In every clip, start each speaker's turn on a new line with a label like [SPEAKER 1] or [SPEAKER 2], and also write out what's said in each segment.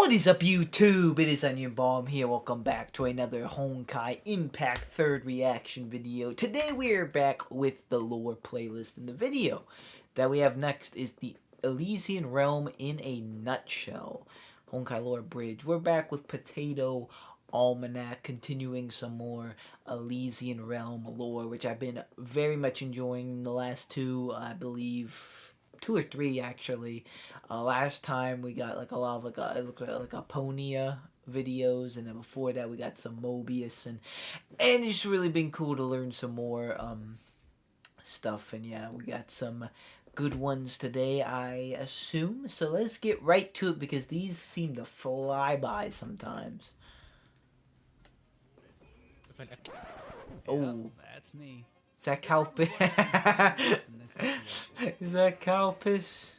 [SPEAKER 1] What is up, YouTube? It is Onion Bomb here. Welcome back to another Honkai Impact third reaction video. Today we are back with the lore playlist, and the video that we have next is the Elysian Realm in a nutshell. Honkai Lore Bridge. We're back with Potato Almanac, continuing some more Elysian Realm lore, which I've been very much enjoying the last two, I believe. 2 or 3 actually. Last time we got like a lot of it looked like Aponia videos, and then before that we got some Mobius, and it's just really been cool to learn some more stuff. And yeah, we got some good ones today, I assume. So let's get right to it because these seem to fly by sometimes. Oh,
[SPEAKER 2] that's me.
[SPEAKER 1] Is that cow piss? Is that cow piss?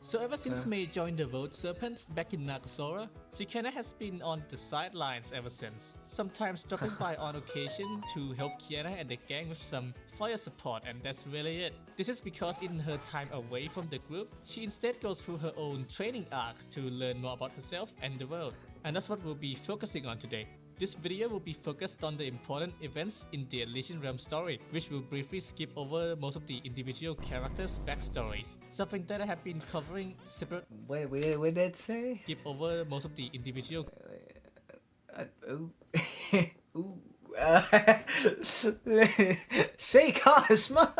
[SPEAKER 3] So ever since May joined the World Serpent back in Nagasora, she kinda has been on the sidelines ever since, sometimes dropping by on occasion to help Kiana and the gang with some fire support, and that's really it. This is because in her time away from the group, she instead goes through her own training arc to learn more about herself and the world, and that's what we'll be focusing on today. This video will be focused on the important events in the Elysian Realm story, which will briefly skip over most of the individual characters' backstories, something that I have been covering separate.
[SPEAKER 1] What did that say?
[SPEAKER 3] Skip over most of the individual.
[SPEAKER 1] Say Cosma.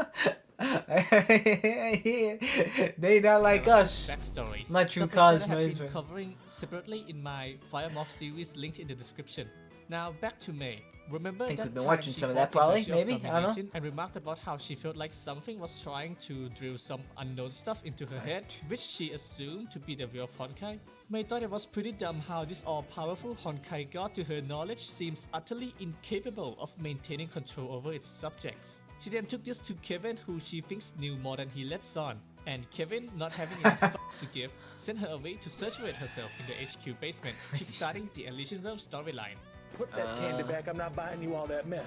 [SPEAKER 1] They not like us.
[SPEAKER 3] Backstories.
[SPEAKER 1] My true
[SPEAKER 3] Something that I
[SPEAKER 1] Cosma
[SPEAKER 3] have
[SPEAKER 1] is
[SPEAKER 3] been
[SPEAKER 1] right.
[SPEAKER 3] covering separately in my Fire Moth series linked in the description. Now back to May. Remember
[SPEAKER 1] I think
[SPEAKER 3] that
[SPEAKER 1] we've been
[SPEAKER 3] time
[SPEAKER 1] watching
[SPEAKER 3] she
[SPEAKER 1] some of
[SPEAKER 3] fought
[SPEAKER 1] that probably,
[SPEAKER 3] the Marshal of
[SPEAKER 1] maybe? I don't know.
[SPEAKER 3] Domination and remarked about how she felt like something was trying to drill some unknown stuff into her head, which she assumed to be the real Honkai. May thought it was pretty dumb how this all-powerful Honkai god to her knowledge seems utterly incapable of maintaining control over its subjects. She then took this to Kevin, who she thinks knew more than he lets on, and Kevin, not having enough fucks to give, sent her away to search for it herself in the HQ basement, kickstarting the Elysian Realm storyline.
[SPEAKER 4] Put that candy back. I'm not buying you all that mess.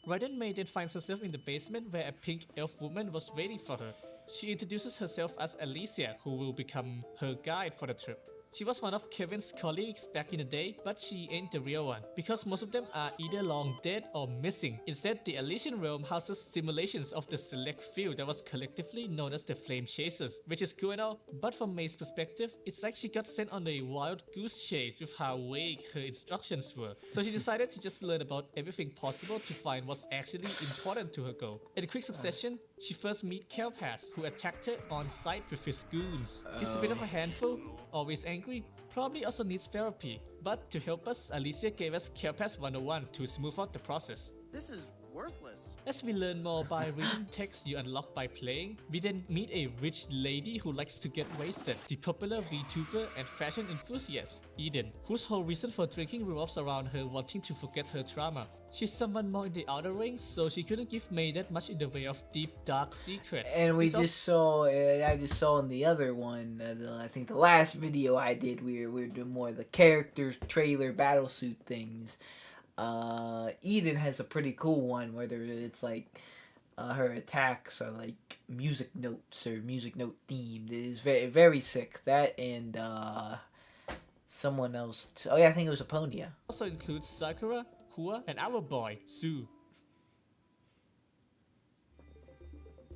[SPEAKER 3] Right then, May then finds herself in the basement where a pink elf woman was waiting for her. She introduces herself as Alicia, who will become her guide for the trip. She was one of Kevin's colleagues back in the day, but she ain't the real one, because most of them are either long dead or missing. Instead, the Elysian Realm houses simulations of the select few that was collectively known as the Flame Chasers, which is cool and all, but from May's perspective, it's like she got sent on a wild goose chase with how vague her instructions were. So she decided to just learn about everything possible to find what's actually important to her goal. In a quick succession, she first meets Kelpass, who attacked her on sight with his goons. He's a bit of a handful, always angry, probably also needs therapy. But to help us, Alicia gave us Kelpass 101 to smooth out the process.
[SPEAKER 2] This is worthless.
[SPEAKER 3] As we learn more by reading texts you unlock by playing, we then meet a rich lady who likes to get wasted, the popular VTuber and fashion enthusiast, Eden, whose whole reason for drinking revolves around her wanting to forget her trauma. She's someone more in the outer rings, so she couldn't give May that much in the way of deep, dark secrets.
[SPEAKER 1] And we just saw, I just saw in the other one, I think the last video I did, we were doing more of the character trailer battlesuit things. Eden has a pretty cool one where it's like her attacks are like music notes or music note themed. It is very, very sick. That and someone else. Oh yeah, I think it was Aponia.
[SPEAKER 3] Also includes Sakura, Hua, and our boy, Sue.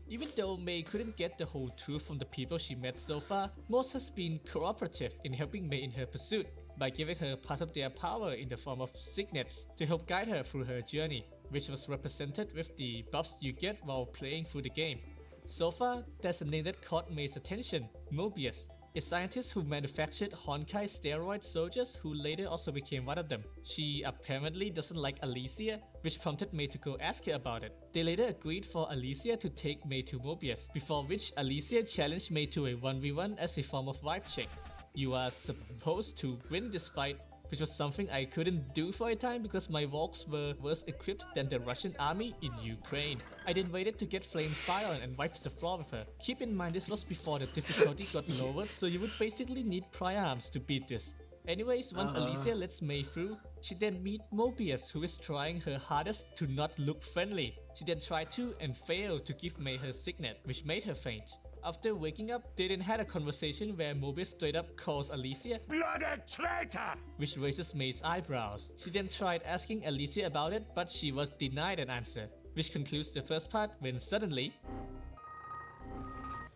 [SPEAKER 3] Even though May couldn't get the whole truth from the people she met so far, most has been cooperative in helping May in her pursuit, by giving her part of their power in the form of signets to help guide her through her journey, which was represented with the buffs you get while playing through the game. So far, there's a name that caught May's attention, Mobius, a scientist who manufactured Honkai steroid soldiers who later also became one of them. She apparently doesn't like Alicia, which prompted May to go ask her about it. They later agreed for Alicia to take May to Mobius, before which Alicia challenged May to a 1v1 as a form of vibe check. You are supposed to win this fight, which was something I couldn't do for a time because my walks were worse equipped than the Russian army in Ukraine. I then waited to get Flame Fire on and wiped the floor with her. Keep in mind this was before the difficulty got lowered, so you would basically need prior arms to beat this. Anyways, once Alicia lets May through, She then meets Mobius, who is trying her hardest to not look friendly. She then tried to and failed to give May her signet, which made her faint. After waking up, they then had a conversation where Mobius straight up calls Alicia
[SPEAKER 4] Bloody traitor!
[SPEAKER 3] which raises May's eyebrows. She then tried asking Alicia about it, but she was denied an answer, which concludes the first part when suddenly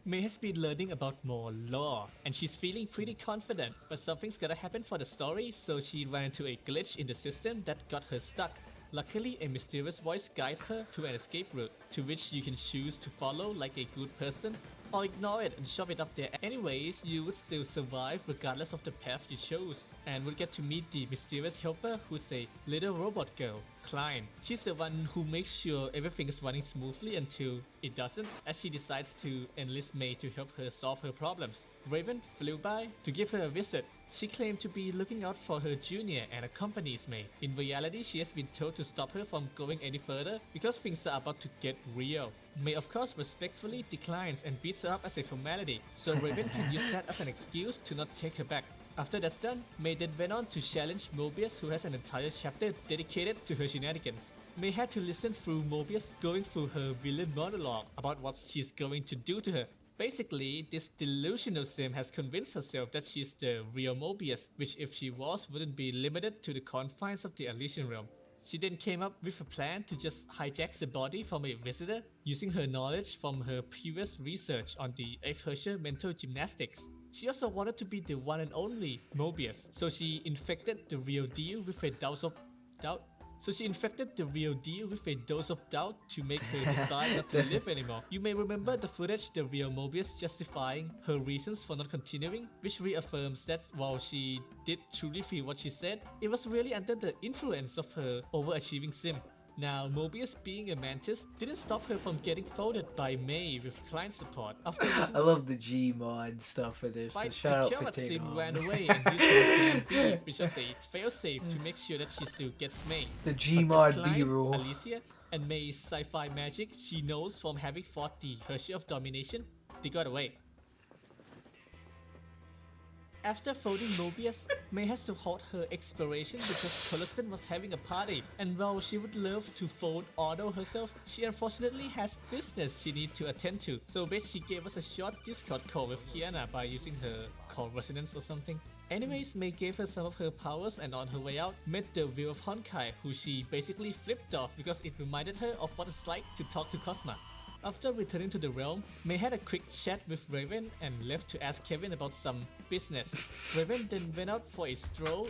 [SPEAKER 3] May has been learning about more lore, and she's feeling pretty confident, but something's gotta happen for the story, so she ran into a glitch in the system that got her stuck. Luckily, a mysterious voice guides her to an escape route, to which you can choose to follow like a good person, or ignore it and shove it up there. Anyways, you would still survive regardless of the path you chose, and would get to meet the mysterious helper who's a little robot girl, Klein. She's the one who makes sure everything is running smoothly until it doesn't, as she decides to enlist May to help her solve her problems. Raven flew by to give her a visit. She claimed to be looking out for her junior and accompanies May. In reality, she has been told to stop her from going any further because things are about to get real. May of course respectfully declines and beats her up as a formality, so Raven can use that as an excuse to not take her back. After that's done, May then went on to challenge Mobius, who has an entire chapter dedicated to her shenanigans. May had to listen through Mobius going through her villain monologue about what she's going to do to her. Basically, this delusional sim has convinced herself that she's the real Mobius, which if she was wouldn't be limited to the confines of the Elysian realm. She then came up with a plan to just hijack the body from a visitor using her knowledge from her previous research on the Herrscher mental gymnastics. She also wanted to be the one and only Mobius, so she infected the real deal with a dose of doubt. To make her decide not to live anymore. You may remember the footage, the real Mobius justifying her reasons for not continuing, which reaffirms that while she did truly feel what she said, it was really under the influence of her overachieving sim. Now, Mobius being a mantis didn't stop her from getting folded by May with client support. After losing
[SPEAKER 1] I love the Gmod stuff for this. So
[SPEAKER 3] fight,
[SPEAKER 1] shout
[SPEAKER 3] the
[SPEAKER 1] out
[SPEAKER 3] Kiamat
[SPEAKER 1] Potato
[SPEAKER 3] sim
[SPEAKER 1] Mom.
[SPEAKER 3] ran away and used her plan B, which was a failsafe to make sure that she still gets May.
[SPEAKER 1] The
[SPEAKER 3] But
[SPEAKER 1] Gmod
[SPEAKER 3] with Klein,
[SPEAKER 1] B-roll.
[SPEAKER 3] Alicia, and May's sci-fi magic she knows from having fought the Hershey of Domination, they got away. After folding Mobius, May has to halt her exploration because Colliston was having a party, and while she would love to fold Otto herself, she unfortunately has business she needs to attend to. So basically she gave us a short Discord call with Kiana by using her call resonance or something. Anyways, May gave her some of her powers and on her way out, met the Vill of Honkai, who she basically flipped off because it reminded her of what it's like to talk to Cosma. After returning to the realm, May had a quick chat with Raven and left to ask Kevin about some business. Raven then went out for a stroll.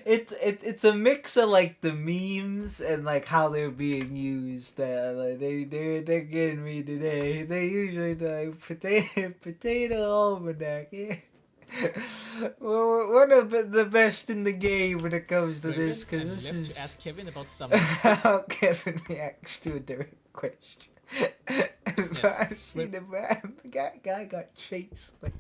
[SPEAKER 1] It's a mix of like the memes and like how they're being used. Like they're getting me today. They usually like potato almanac. Yeah. Well, one of the best in the game when it comes to
[SPEAKER 3] Raven
[SPEAKER 1] this, because
[SPEAKER 3] and
[SPEAKER 1] this
[SPEAKER 3] left
[SPEAKER 1] is
[SPEAKER 3] to ask Kevin about some
[SPEAKER 1] how Kevin reacts to a direct question. I've seen the man. The guy got chased. Like.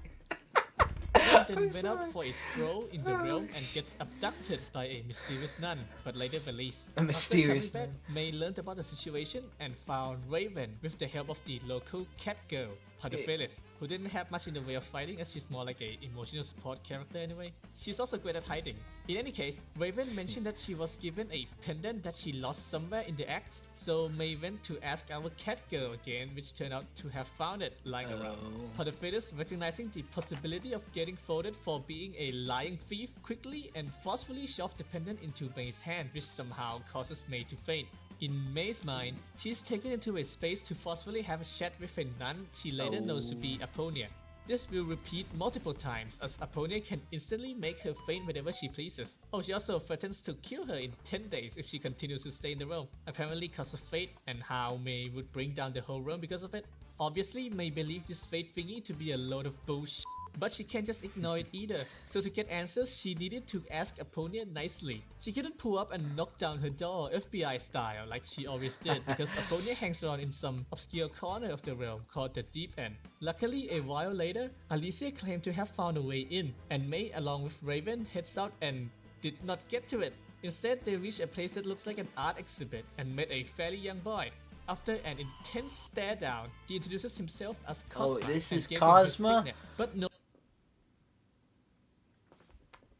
[SPEAKER 3] Kevin then
[SPEAKER 1] I'm
[SPEAKER 3] went
[SPEAKER 1] sorry.
[SPEAKER 3] out for a stroll in the realm and gets abducted by a mysterious nun, but later released.
[SPEAKER 1] A mysterious
[SPEAKER 3] After coming back, May learned about the situation and found Raven with the help of the local cat girl, Padophilis, who didn't have much in the way of fighting as she's more like a emotional support character anyway. She's also great at hiding. In any case, Raven mentioned that she was given a pendant that she lost somewhere in the act, so May went to ask our cat girl again, which turned out to have found it lying around. Padophilis, recognizing the possibility of getting folded for being a lying thief, quickly and forcefully shoved the pendant into May's hand, which somehow causes May to faint. In May's mind, she's taken into a space to forcefully have a chat with a nun she later knows to be Aponia. This will repeat multiple times, as Aponia can instantly make her faint whenever she pleases. Oh, she also threatens to kill her in 10 days if she continues to stay in the realm, apparently cause of fate and how May would bring down the whole realm because of it. Obviously, May believed this fate thingy to be a load of bullshit, but she can't just ignore it either. So to get answers, she needed to ask Aponia nicely. She couldn't pull up and knock down her door FBI style like she always did, because Aponia hangs around in some obscure corner of the realm called the Deep End. Luckily, a while later, Alicia claimed to have found a way in, and May along with Raven heads out and did not get to it. Instead, they reach a place that looks like an art exhibit and met a fairly young boy. After an intense stare down, he introduces himself as Cosma.
[SPEAKER 1] Oh, this
[SPEAKER 3] and
[SPEAKER 1] is
[SPEAKER 3] gave him his
[SPEAKER 1] Cosma?
[SPEAKER 3] signet, but no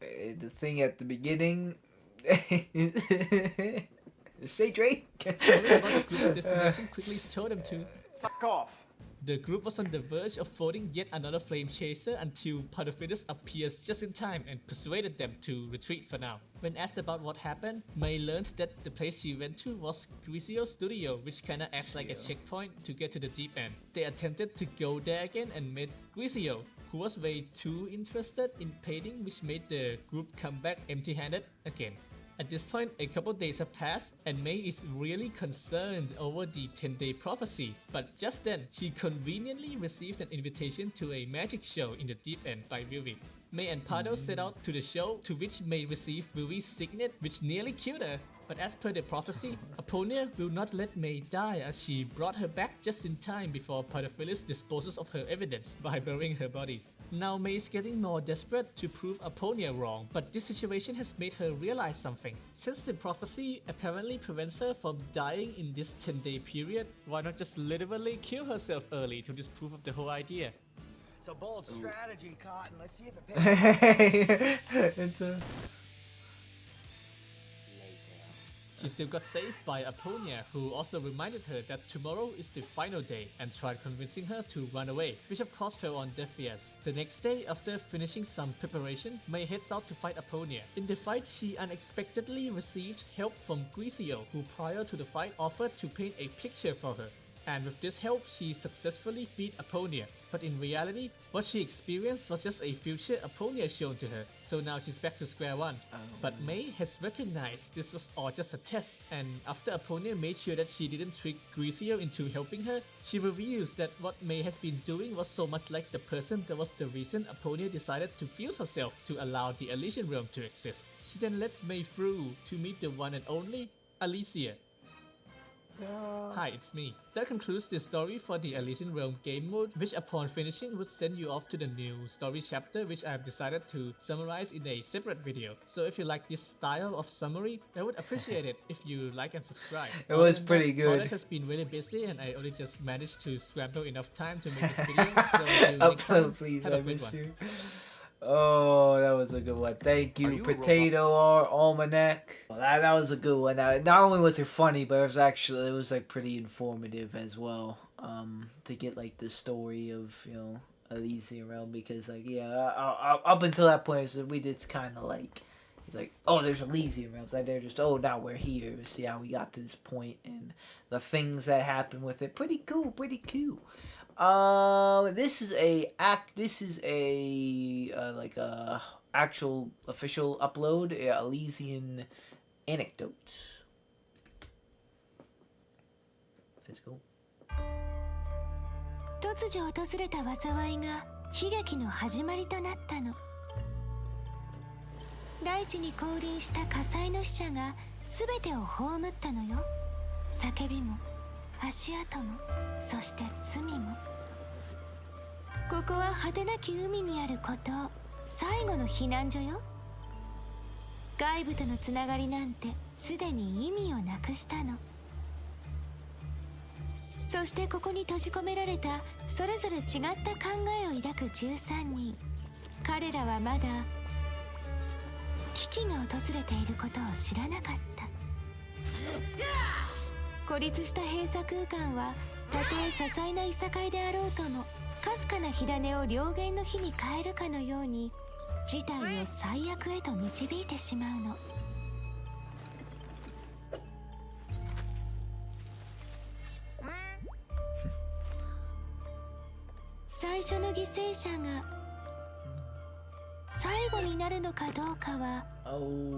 [SPEAKER 1] The thing at the beginning. Say Drake.
[SPEAKER 3] knowing about the group's destination quickly told him to.
[SPEAKER 4] Fuck off.
[SPEAKER 3] The group was on the verge of voting yet another flame chaser until Padophilus appears just in time and persuaded them to retreat for now. When asked about what happened, May learned that the place she went to was Grisio's studio, which kinda acts like a checkpoint to get to the deep end. They attempted to go there again and met Grisio, who was way too interested in painting, which made the group come back empty-handed again. At this point, a couple days have passed, and May is really concerned over the 10-day prophecy. But just then, she conveniently received an invitation to a magic show in the deep end by Vill-V. May and Pardo set out to the show, to which May received Vill-V's signet, which nearly killed her. But as per the prophecy, Apollonia will not let May die, as she brought her back just in time before Padophilus disposes of her evidence by burying her bodies. Now May is getting more desperate to prove Apollonia wrong, but this situation has made her realize something. Since the prophecy apparently prevents her from dying in this 10-day period, why not just literally kill herself early to disprove of the whole idea?
[SPEAKER 2] It's a bold strategy, Cotton. Let's see if it pays.
[SPEAKER 1] It's a...
[SPEAKER 3] She still got saved by Apollonia, who also reminded her that tomorrow is the final day and tried convincing her to run away, which of course fell on deaf ears. The next day, after finishing some preparation, May heads out to fight Apollonia. In the fight, she unexpectedly received help from Grisio, who prior to the fight offered to paint a picture for her. And with this help, she successfully beat Apollonia. But in reality, what she experienced was just a future Apollonia shown to her, so now she's back to square one. But May has recognized this was all just a test, and after Apollonia made sure that she didn't trick Grisio into helping her, she reveals that what May has been doing was so much like the person that was the reason Apollonia decided to fuse herself to allow the Elysian realm to exist. She then lets May through to meet the one and only Alicia. Hi, it's me. That concludes the story for the Elysian Realm game mode, which upon finishing would send you off to the new story chapter, which I have decided to summarize in a separate video. So if you like this style of summary, I would appreciate it if you like and subscribe.
[SPEAKER 1] It was pretty good.
[SPEAKER 3] College has been really busy and I only just managed to scramble enough time to make this video. So until next time,
[SPEAKER 1] Please,
[SPEAKER 3] have
[SPEAKER 1] I
[SPEAKER 3] a great
[SPEAKER 1] miss
[SPEAKER 3] one.
[SPEAKER 1] you. Oh, that was a good one. Thank
[SPEAKER 2] Are
[SPEAKER 1] you,
[SPEAKER 2] you a
[SPEAKER 1] Potato Almanac. Well, that was a good one. Not only was it funny, but it was like pretty informative as well. To get like the story of Elysian Realm, because like up until that point we just kind of like it's like, oh, there's Elysian Realms, like they're just, oh, now we're here. See how we got to this point and the things that happen with it. Pretty cool. This is a like a actual official upload, Elysian anecdotes. Let's go.
[SPEAKER 5] 突如訪れた災いが悲劇の始まりとなったの。大地に降臨した火災の死者が全てを葬ったのよ。叫びも足跡もそして罪も。ここは果てなき海にある孤島、最後の避難所よ。外部とのつながりなんてすでに意味をなくしたの。そしてここに閉じ込められたそれぞれ違った考えを抱く13人。彼らはまだ危機が訪れていることを知らなかった。孤立した閉鎖空間はたとえ些細ないさかいであろうとも、かすかな火種を燎原の火に変えるかのように事態を最悪へと導いてしまうの。最初の犠牲者が最後になるのかどうかは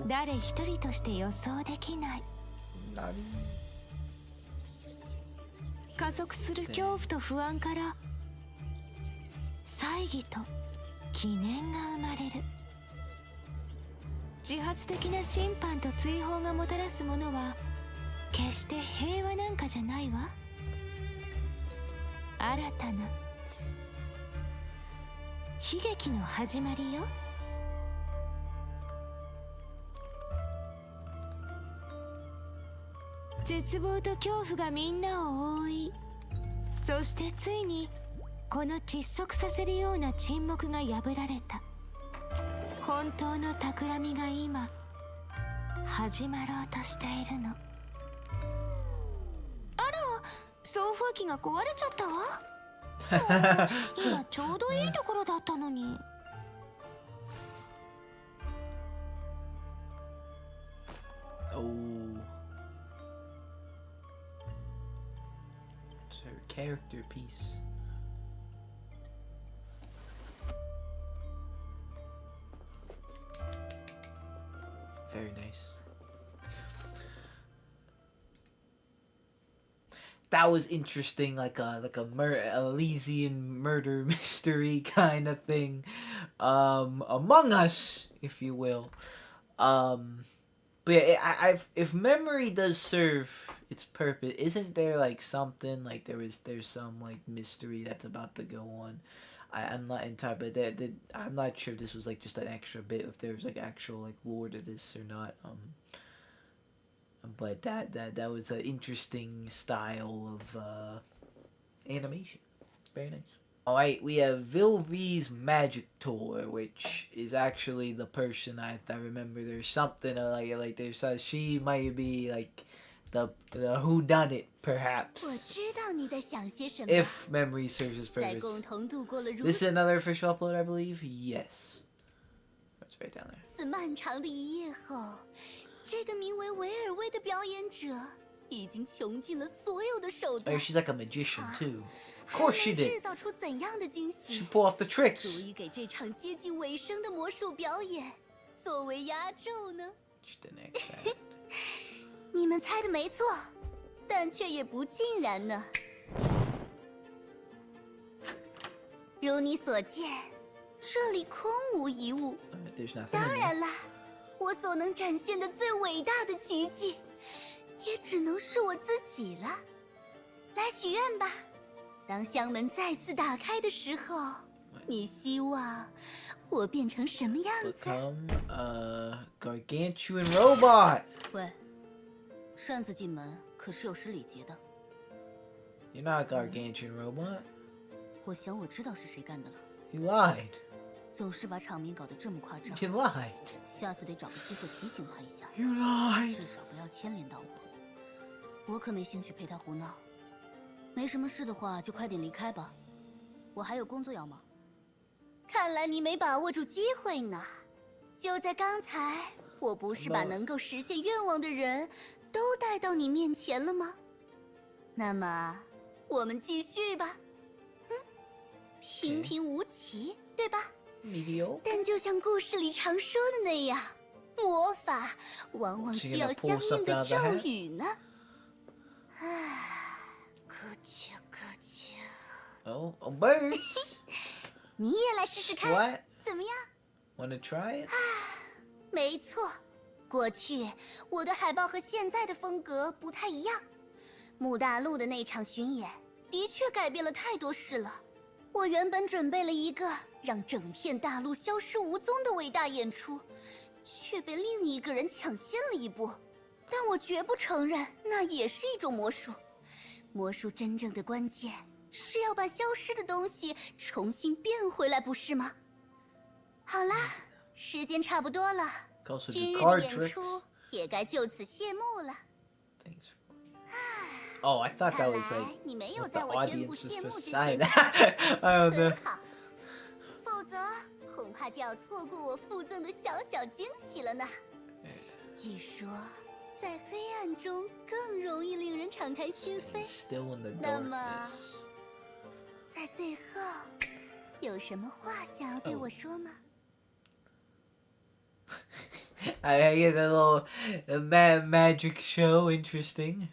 [SPEAKER 5] 誰一人として予想できない。加速する恐怖と不安から猜疑と疑念が生まれる。自発的な審判と追放がもたらすものは決して平和なんかじゃないわ。新たな悲劇の始まりよ。絶望と恐怖がみんなを覆い、そしてついにこの窒息させるような沈黙が破られた。本当の企みが今始まろうとしているの。あら、送風機が壊れちゃったわ。今ちょうどいいところだったのに。
[SPEAKER 1] Oh. It's her character piece. Very nice. That was interesting, like a Elysian murder mystery kind of thing, Among Us, if you will. But yeah, if memory does serve its purpose, isn't there like something like there's some like mystery that's about to go on? I'm not entirely, but I'm not sure if this was like just an extra bit, if there was like actual like lore to this or not. But that was an interesting style of animation. Very nice. Alright, we have Vill-V's Magic Tour, which is actually the person I remember. There's something like there's she might be like the whodunit, perhaps,
[SPEAKER 6] 我知道你在想些什么。
[SPEAKER 1] if memory serves its
[SPEAKER 6] 在
[SPEAKER 1] purpose.
[SPEAKER 6] 共同度过了如
[SPEAKER 1] This is another official upload, I believe. Yes, that's right down there.
[SPEAKER 6] 此漫长的一夜后，这个名为维尔威的表演者已经穷尽了所有的手
[SPEAKER 1] Oh,
[SPEAKER 6] 段，
[SPEAKER 1] she's like a magician too. Of
[SPEAKER 6] 还
[SPEAKER 1] course she
[SPEAKER 6] 能制
[SPEAKER 1] did.
[SPEAKER 6] 造出怎样的惊
[SPEAKER 1] She
[SPEAKER 6] 喜，
[SPEAKER 1] pulled off the
[SPEAKER 6] 足
[SPEAKER 1] tricks.
[SPEAKER 6] 以给这场接近尾声的魔术表演作为压轴呢？
[SPEAKER 1] Just an X.
[SPEAKER 6] 你们猜的没错，但却也不尽然呢。如你所见，这里空无一物。
[SPEAKER 1] There's nothing
[SPEAKER 6] 当
[SPEAKER 1] in there.
[SPEAKER 6] 然啦，我所能展现的最伟大的奇迹，也只能是我自己了。来许愿吧，当箱门再次打开的时候，你希望我变成什么样子？
[SPEAKER 1] Become a gargantuan robot.
[SPEAKER 6] 喂，擅自进门可是有失礼节的。
[SPEAKER 1] You're not a gargantuan robot.
[SPEAKER 6] 我想我知道是谁干的了，
[SPEAKER 1] You lied.
[SPEAKER 6] 总是把场面搞得这么夸张，
[SPEAKER 1] You lied.
[SPEAKER 6] 下次得找个机会提醒他一下，
[SPEAKER 1] You lied.
[SPEAKER 6] 至少不要牵连到我。我可没兴趣陪他胡闹。没什么事的话，就快点离开吧，我还有工作要忙。看来你没把握住机会呢。就在刚才，我不是把能够实现愿望的人都带到你面前了吗？那么，我们继续吧。平平无奇，对吧？
[SPEAKER 1] Mediocre.
[SPEAKER 6] 但就像故事里常说的那样，魔法往往需要相应的咒语呢。啊，咯吱咯吱。
[SPEAKER 1] Oh, birds.
[SPEAKER 6] 你也来试试看，
[SPEAKER 1] What?
[SPEAKER 6] 怎么样？
[SPEAKER 1] Wanna try it?
[SPEAKER 6] 没错，过去我的海报和现在的风格不太一样。木大陆的那场巡演的确改变了太多事了。我原本准备了一个让整片大陆消失无踪的伟大演出，却被另一个人抢先了一步。但我绝不承认那也是一种魔术。魔术真正的关键是要把消失的东西重新变回来，不是吗？好啦，时间差不多了，
[SPEAKER 1] Also
[SPEAKER 6] 今
[SPEAKER 1] do
[SPEAKER 6] 日的
[SPEAKER 1] card
[SPEAKER 6] 演
[SPEAKER 1] tricks.
[SPEAKER 6] 出也该就此谢幕了。
[SPEAKER 1] Thanks. Oh, I thought that
[SPEAKER 6] 看
[SPEAKER 1] was
[SPEAKER 6] 来
[SPEAKER 1] like
[SPEAKER 6] 你没有
[SPEAKER 1] what
[SPEAKER 6] 在
[SPEAKER 1] the
[SPEAKER 6] 我宣布
[SPEAKER 1] audience was
[SPEAKER 6] 谢幕
[SPEAKER 1] supposed
[SPEAKER 6] 之
[SPEAKER 1] to say.
[SPEAKER 6] 前
[SPEAKER 1] I don't know.
[SPEAKER 6] 很好，否则恐怕就要错过我附赠的小小惊喜了呢。据说，在黑暗中更容易令人敞开心扉。
[SPEAKER 1] Still in the
[SPEAKER 6] 那么，
[SPEAKER 1] darkness.
[SPEAKER 6] 在最后，有什么话想要对我说吗？
[SPEAKER 1] I get a little magic show. Interesting.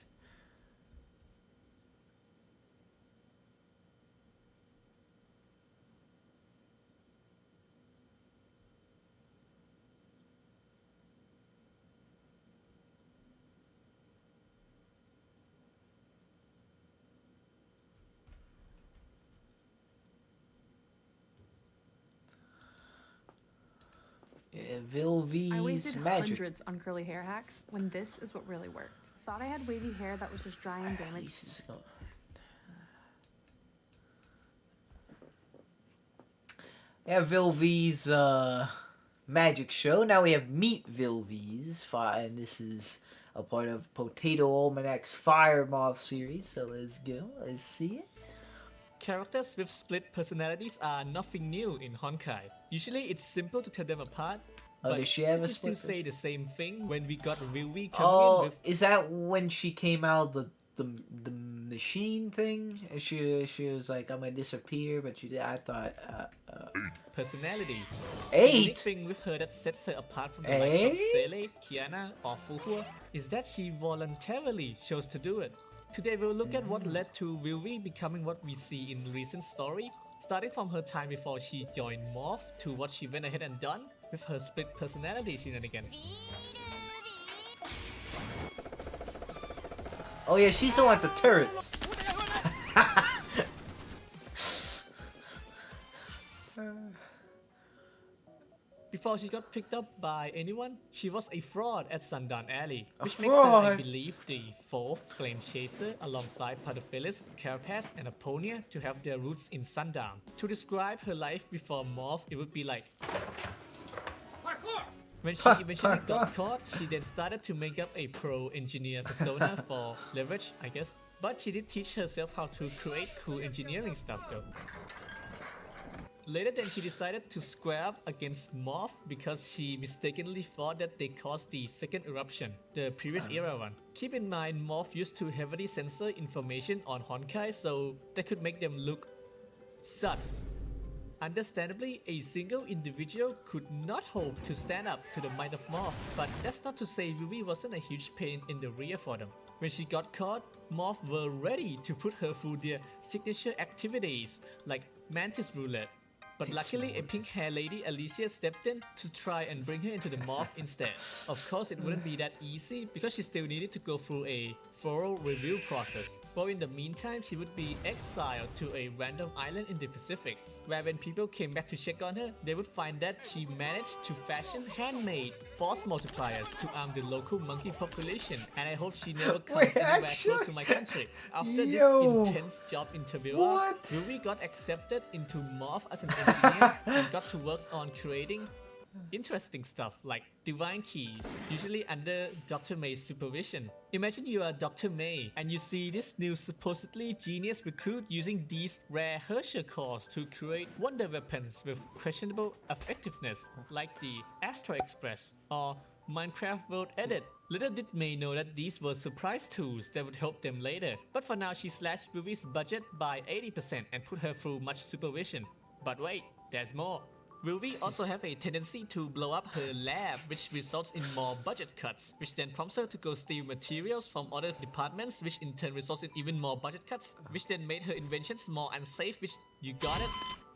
[SPEAKER 7] I
[SPEAKER 1] Vill-V's
[SPEAKER 7] wasted
[SPEAKER 1] magic.
[SPEAKER 7] hundreds on curly hair hacks when this is what really worked. Thought I had wavy hair that was just dry and damaged.
[SPEAKER 1] This is going- Yeah, Vill-V's magic show. Now we have Meet Vill-V's, and this is a part of Potato Almanac's Fire Moth series. So let's go. Let's see it.
[SPEAKER 3] Characters with split personalities are nothing new in Honkai. Usually it's simple to tell them apart,
[SPEAKER 1] Oh,
[SPEAKER 3] but
[SPEAKER 1] does she have a
[SPEAKER 3] we still
[SPEAKER 1] split
[SPEAKER 3] say the same thing when we got Vill-V coming
[SPEAKER 1] Oh,
[SPEAKER 3] in with
[SPEAKER 1] is that when she came out of the machine thing? She was like, I'm gonna disappear, but I thought
[SPEAKER 3] personalities. The
[SPEAKER 1] 8.
[SPEAKER 3] unique thing with her that sets her apart from the likes of Sele, Kiana, or Fuhua is that she voluntarily chose to do it. Today we'll look at what led to Vill-V becoming what we see in recent story, starting from her time before she joined Morph to what she went ahead and done with her split personality shenanigans.
[SPEAKER 1] Oh yeah, she's the one with the turrets.
[SPEAKER 3] Before she got picked up by anyone, she was a fraud at Sundown Alley, which
[SPEAKER 1] A
[SPEAKER 3] makes her, I
[SPEAKER 1] fraud?
[SPEAKER 3] believe, the 4th Flame Chaser alongside Padofelis, Carapace, and Aponia to have their roots in Sundown. To describe her life before Morph, it would be like... When she eventually got caught, she then started to make up a pro-engineer persona for leverage, I guess. But she did teach herself how to create cool engineering stuff though. Later then she decided to square up against Morph because she mistakenly thought that they caused the second eruption, the previous era one. Keep in mind Morph used to heavily censor information on Honkai so that could make them look sus. Understandably, a single individual could not hope to stand up to the might of Morph, but that's not to say Vill-V wasn't a huge pain in the rear for them. When she got caught, Morph were ready to put her through their signature activities like Mantis Roulette. But luckily, a pink-haired lady Alicia stepped in to try and bring her into the Morph instead. Of course, it wouldn't be that easy because she still needed to go through a thorough review process. But in the meantime, she would be exiled to a random island in the Pacific, where when people came back to check on her, they would find that she managed to fashion handmade force multipliers to arm the local monkey population, and I hope she never comes anywhere close to my country. After this intense job interview, Vill-V got accepted into Morph as an engineer and got to work on creating interesting stuff like divine keys, usually under Dr. May's supervision. Imagine you are Dr. May and you see this new supposedly genius recruit using these rare Herschel cores to create wonder weapons with questionable effectiveness like the Astro Express or Minecraft World Edit. Little did May know that these were surprise tools that would help them later, but for now she slashed Vill-V's budget by 80% and put her through much supervision. But wait, there's more. Vill-V also have a tendency to blow up her lab, which results in more budget cuts, which then prompts her to go steal materials from other departments, which in turn results in even more budget cuts, which then made her inventions more unsafe, which, you got it?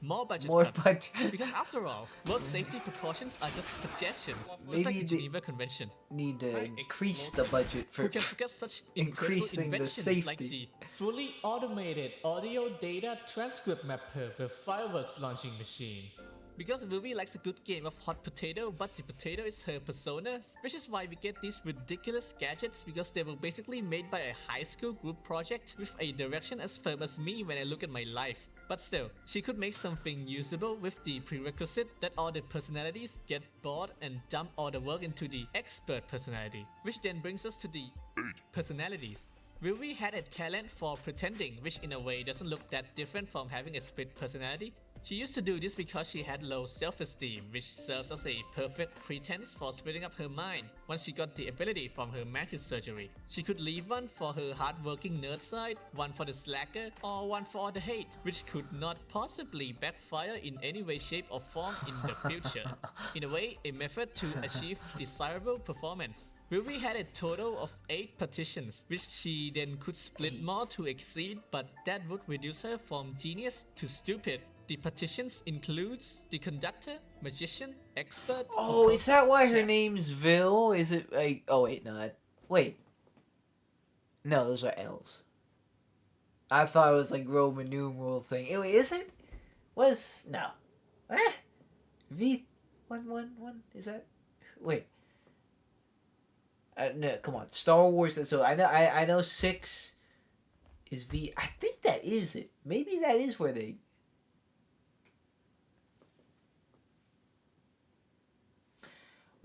[SPEAKER 3] More budget cuts. Because after all, work safety precautions are just suggestions, just like the Geneva Convention.
[SPEAKER 1] Need to increase the budget for
[SPEAKER 3] Who can forget such incredible
[SPEAKER 1] increasing the
[SPEAKER 3] inventions
[SPEAKER 1] safety.
[SPEAKER 3] like the fully automated audio data transcript mapper with fireworks launching machines. Because Vill-V likes a good game of hot potato, but the potato is her persona, which is why we get these ridiculous gadgets because they were basically made by a high school group project with a direction as firm as me when I look at my life. But still, she could make something usable with the prerequisite that all the personalities get bored and dump all the work into the expert personality, which then brings us to the personalities. Vill-V had a talent for pretending, which in a way doesn't look that different from having a split personality. She used to do this because she had low self-esteem, which serves as a perfect pretense for splitting up her mind. Once she got the ability from her mantis surgery, she could leave one for her hardworking nerd side, one for the slacker, or one for the hate, which could not possibly backfire in any way, shape or form in the future. In a way, a method to achieve desirable performance. Vill-V had a total of 8 partitions, which she then could split more to exceed, but that would reduce her from genius to stupid. The partitions includes the conductor, magician, expert.
[SPEAKER 1] Oh, is that why her
[SPEAKER 3] chef.
[SPEAKER 1] name's Vill? Is it like? Oh wait, no. Wait. No, those are L's. I thought it was like Roman numeral thing. Wait, is it? Was no. V 111? Is that? Wait. No, come on, Star Wars. So I know 6 is V. I think that is it. Maybe that is where they.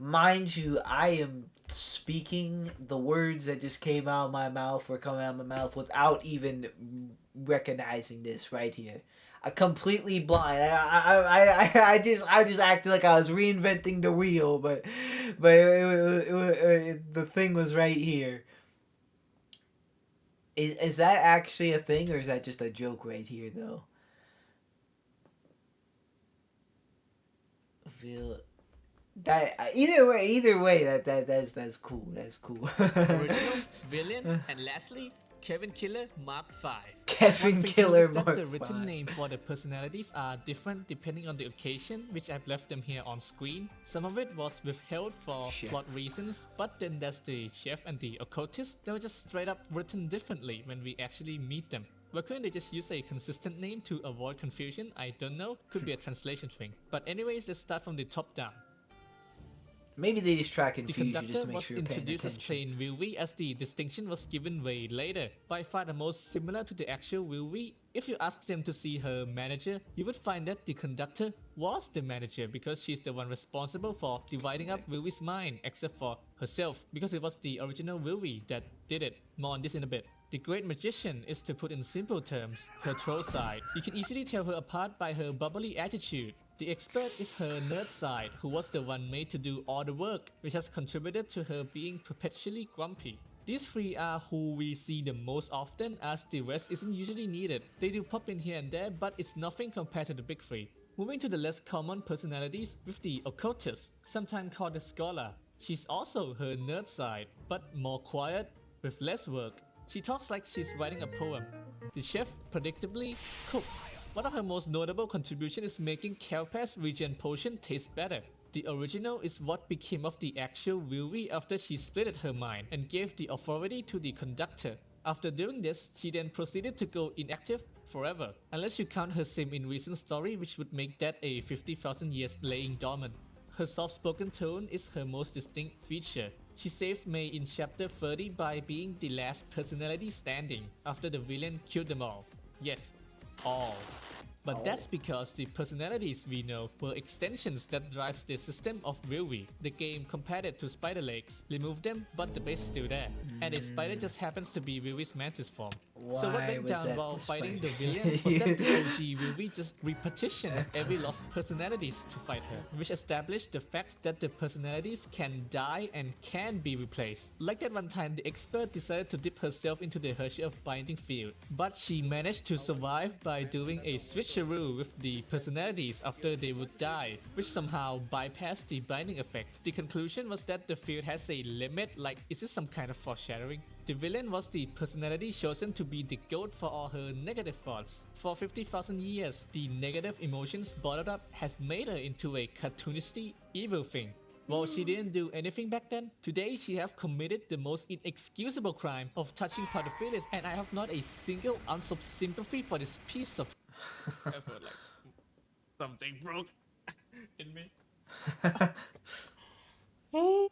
[SPEAKER 1] Mind you, I am speaking the words that just came out of my mouth were coming out of my mouth without even recognizing this right here. I completely blind. I just acted like I was reinventing the wheel, but the thing was right here. Is that actually a thing, or is that just a joke right here though? That either way, that's cool. That's cool.
[SPEAKER 3] Original, Villain, and lastly, Kevin Killer Mark V.
[SPEAKER 1] Kevin
[SPEAKER 3] One thing to
[SPEAKER 1] Killer
[SPEAKER 3] note is that
[SPEAKER 1] Mark
[SPEAKER 3] the written
[SPEAKER 1] V.
[SPEAKER 3] name for the personalities are different depending on the occasion, which I've left them here on screen. Some of it was withheld for
[SPEAKER 1] Chef.
[SPEAKER 3] plot reasons, but then there's the chef and the occultist. They were just straight up written differently when we actually meet them. Why couldn't they just use a consistent name to avoid confusion? I don't know. Could be a translation thing. But anyways, let's start from the top down.
[SPEAKER 1] Maybe they just try to
[SPEAKER 3] The
[SPEAKER 1] confuse you
[SPEAKER 3] conductor
[SPEAKER 1] just to make
[SPEAKER 3] was
[SPEAKER 1] sure you're paying
[SPEAKER 3] introduced as
[SPEAKER 1] attention.
[SPEAKER 3] plain Vill-V, as the distinction was given way later. By far the most similar to the actual Vill-V. If you asked them to see her manager, you would find that the conductor was the manager because she's the one responsible for dividing up Vill-V's mind, except for herself, because it was the original Vill-V that did it. More on this in a bit. The great magician is, to put in simple terms, her troll side. You can easily tell her apart by her bubbly attitude. The expert is her nerd side, who was the one made to do all the work, which has contributed to her being perpetually grumpy. These three are who we see the most often, as the rest isn't usually needed. They do pop in here and there, but it's nothing compared to the big three. Moving to the less common personalities with the occultist, sometimes called the scholar. She's also her nerd side, but more quiet, with less work. She talks like she's writing a poem. The chef predictably cooks. One of her most notable contributions is making Kelpa's regen potion taste better. The original is what became of the actual Vill-V after she splitted her mind and gave the authority to the conductor. After doing this, she then proceeded to go inactive forever, unless you count her same in recent story, which would make that a 50,000 years laying dormant. Her soft-spoken tone is her most distinct feature. She saved May in chapter 30 by being the last personality standing, after the villain killed them all. Yes, all. But that's because the personalities we know were extensions that drives the system of Vill-V. The game compared it to spider legs. Remove them, but the base is still there. And a spider just happens to be Vill-V's mantis form. So what
[SPEAKER 1] Why
[SPEAKER 3] went
[SPEAKER 1] was
[SPEAKER 3] down
[SPEAKER 1] that
[SPEAKER 3] while
[SPEAKER 1] the
[SPEAKER 3] fighting the
[SPEAKER 1] spider?
[SPEAKER 3] villain was that the OG Vill-V just repetitioned every lost personalities to fight her, which established the fact that the personalities can die and can be replaced. Like that one time the expert decided to dip herself into the Hershey of Binding Field, but she managed to survive by doing a switcheroo with the personalities after they would die, which somehow bypassed the binding effect. The conclusion was that the field has a limit. Like, is this some kind of foreshadowing? The villain was the personality chosen to be the goat for all her negative thoughts. For 50,000 years, the negative emotions bottled up has made her into a cartoonisty evil thing. Well, she didn't do anything back then. Today, she have committed the most inexcusable crime of touching pedophilia, and I have not a single ounce of sympathy for this piece of I felt like something broke in me.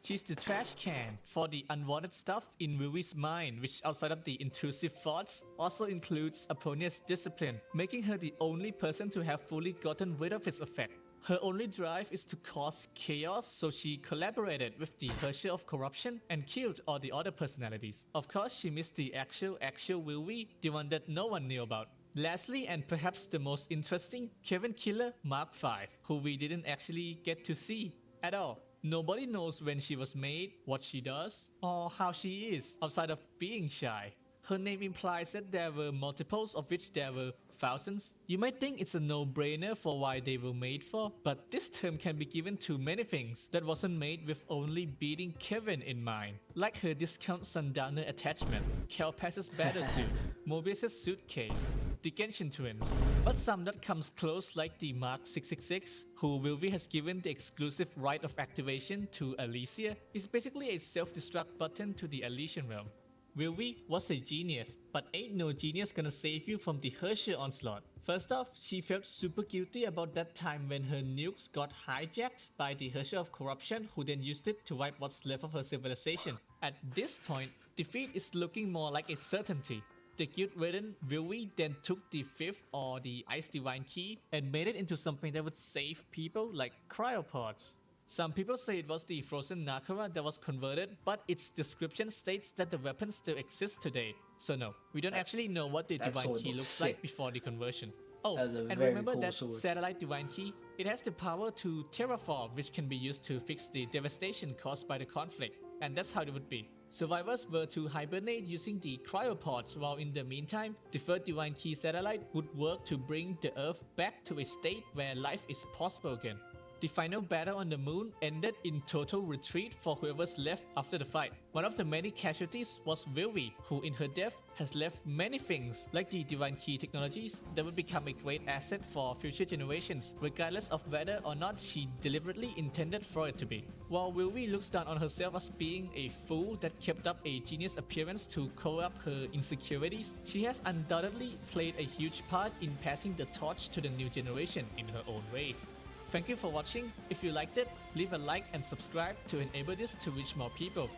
[SPEAKER 3] She's the trash can for the unwanted stuff in Vill-V's mind, which outside of the intrusive thoughts also includes Aponia's discipline, making her the only person to have fully gotten rid of its effect. Her only drive is to cause chaos, so she collaborated with the Herrscher of Corruption and killed all the other personalities. Of course, she missed the actual Vill-V, the one that no one knew about. Lastly, and perhaps the most interesting, Kevin Killer Mark V, who we didn't actually get to see at all. Nobody knows when she was made, what she does, or how she is, outside of being shy. Her name implies that there were multiples, of which there were thousands. You might think it's a no-brainer for why they were made for, but this term can be given to many things that wasn't made with only beating Kevin in mind. Like her discount sundowner attachment, Kelpa's battlesuit, Mobius' suitcase, the Genshin twins, but some that comes close like the Mark 666, who Vill-V has given the exclusive right of activation to Elysia, is basically a self-destruct button to the Elysian realm. Vill-V was a genius, but ain't no genius gonna save you from the Herrscher onslaught. First off, she felt super guilty about that time when her nukes got hijacked by the Herrscher of Corruption, who then used it to wipe what's left of her civilization. At this point, defeat is looking more like a certainty. The guilt-ridden Vill-V then took the fifth or the Ice Divine Key and made it into something that would save people like cryopods. Some people say it was the frozen Nakara that was converted, but its description states that the weapon still exists today. So no, we don't actually know what the
[SPEAKER 1] that
[SPEAKER 3] Divine
[SPEAKER 1] sword
[SPEAKER 3] Key
[SPEAKER 1] looks
[SPEAKER 3] looks
[SPEAKER 1] sick.
[SPEAKER 3] like before the conversion. Oh,
[SPEAKER 1] That was a
[SPEAKER 3] and
[SPEAKER 1] very
[SPEAKER 3] remember
[SPEAKER 1] cool
[SPEAKER 3] that
[SPEAKER 1] sword.
[SPEAKER 3] satellite Divine Key? It has the power to terraform, which can be used to fix the devastation caused by the conflict. And that's how it would be. Survivors were to hibernate using the cryopods, while in the meantime, the third Divine Key satellite would work to bring the Earth back to a state where life is possible again. The final battle on the moon ended in total retreat for whoever's left after the fight. One of the many casualties was Vill-V, who in her death has left many things, like the Divine Key technologies, that would become a great asset for future generations, regardless of whether or not she deliberately intended for it to be. While Vill-V looks down on herself as being a fool that kept up a genius appearance to cover up her insecurities, she has undoubtedly played a huge part in passing the torch to the new generation in her own ways. Thank you for watching. If you liked it, leave a like and subscribe to enable this to reach more people.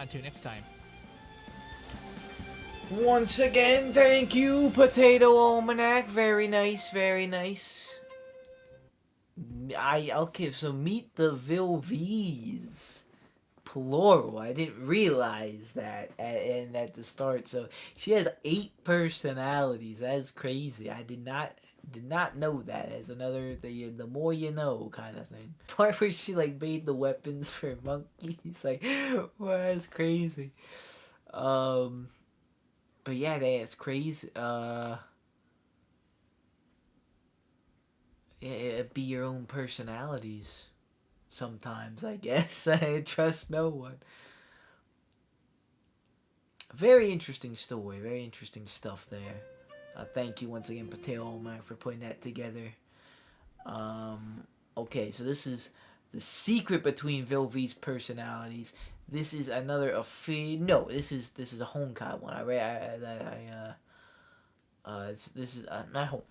[SPEAKER 3] Until next time.
[SPEAKER 1] Once again, thank you, Potato Almanac. Very nice, very nice. Okay, so meet the Vill-V's. Plural. I didn't realize that at the start. So she has 8 personalities. That's crazy. I did not know that. As another the more you know kind of thing. Part where she like made the weapons for monkeys. Like, well, that's crazy. But yeah, that's crazy. Yeah, it'd be your own personalities. Sometimes, I guess. I trust no one. Very interesting story. Very interesting stuff there. Thank you once again, Potato Man, for putting that together. Okay, so this is the secret between Vill-V's personalities. This is another no, this is a Honkai one. This is not home.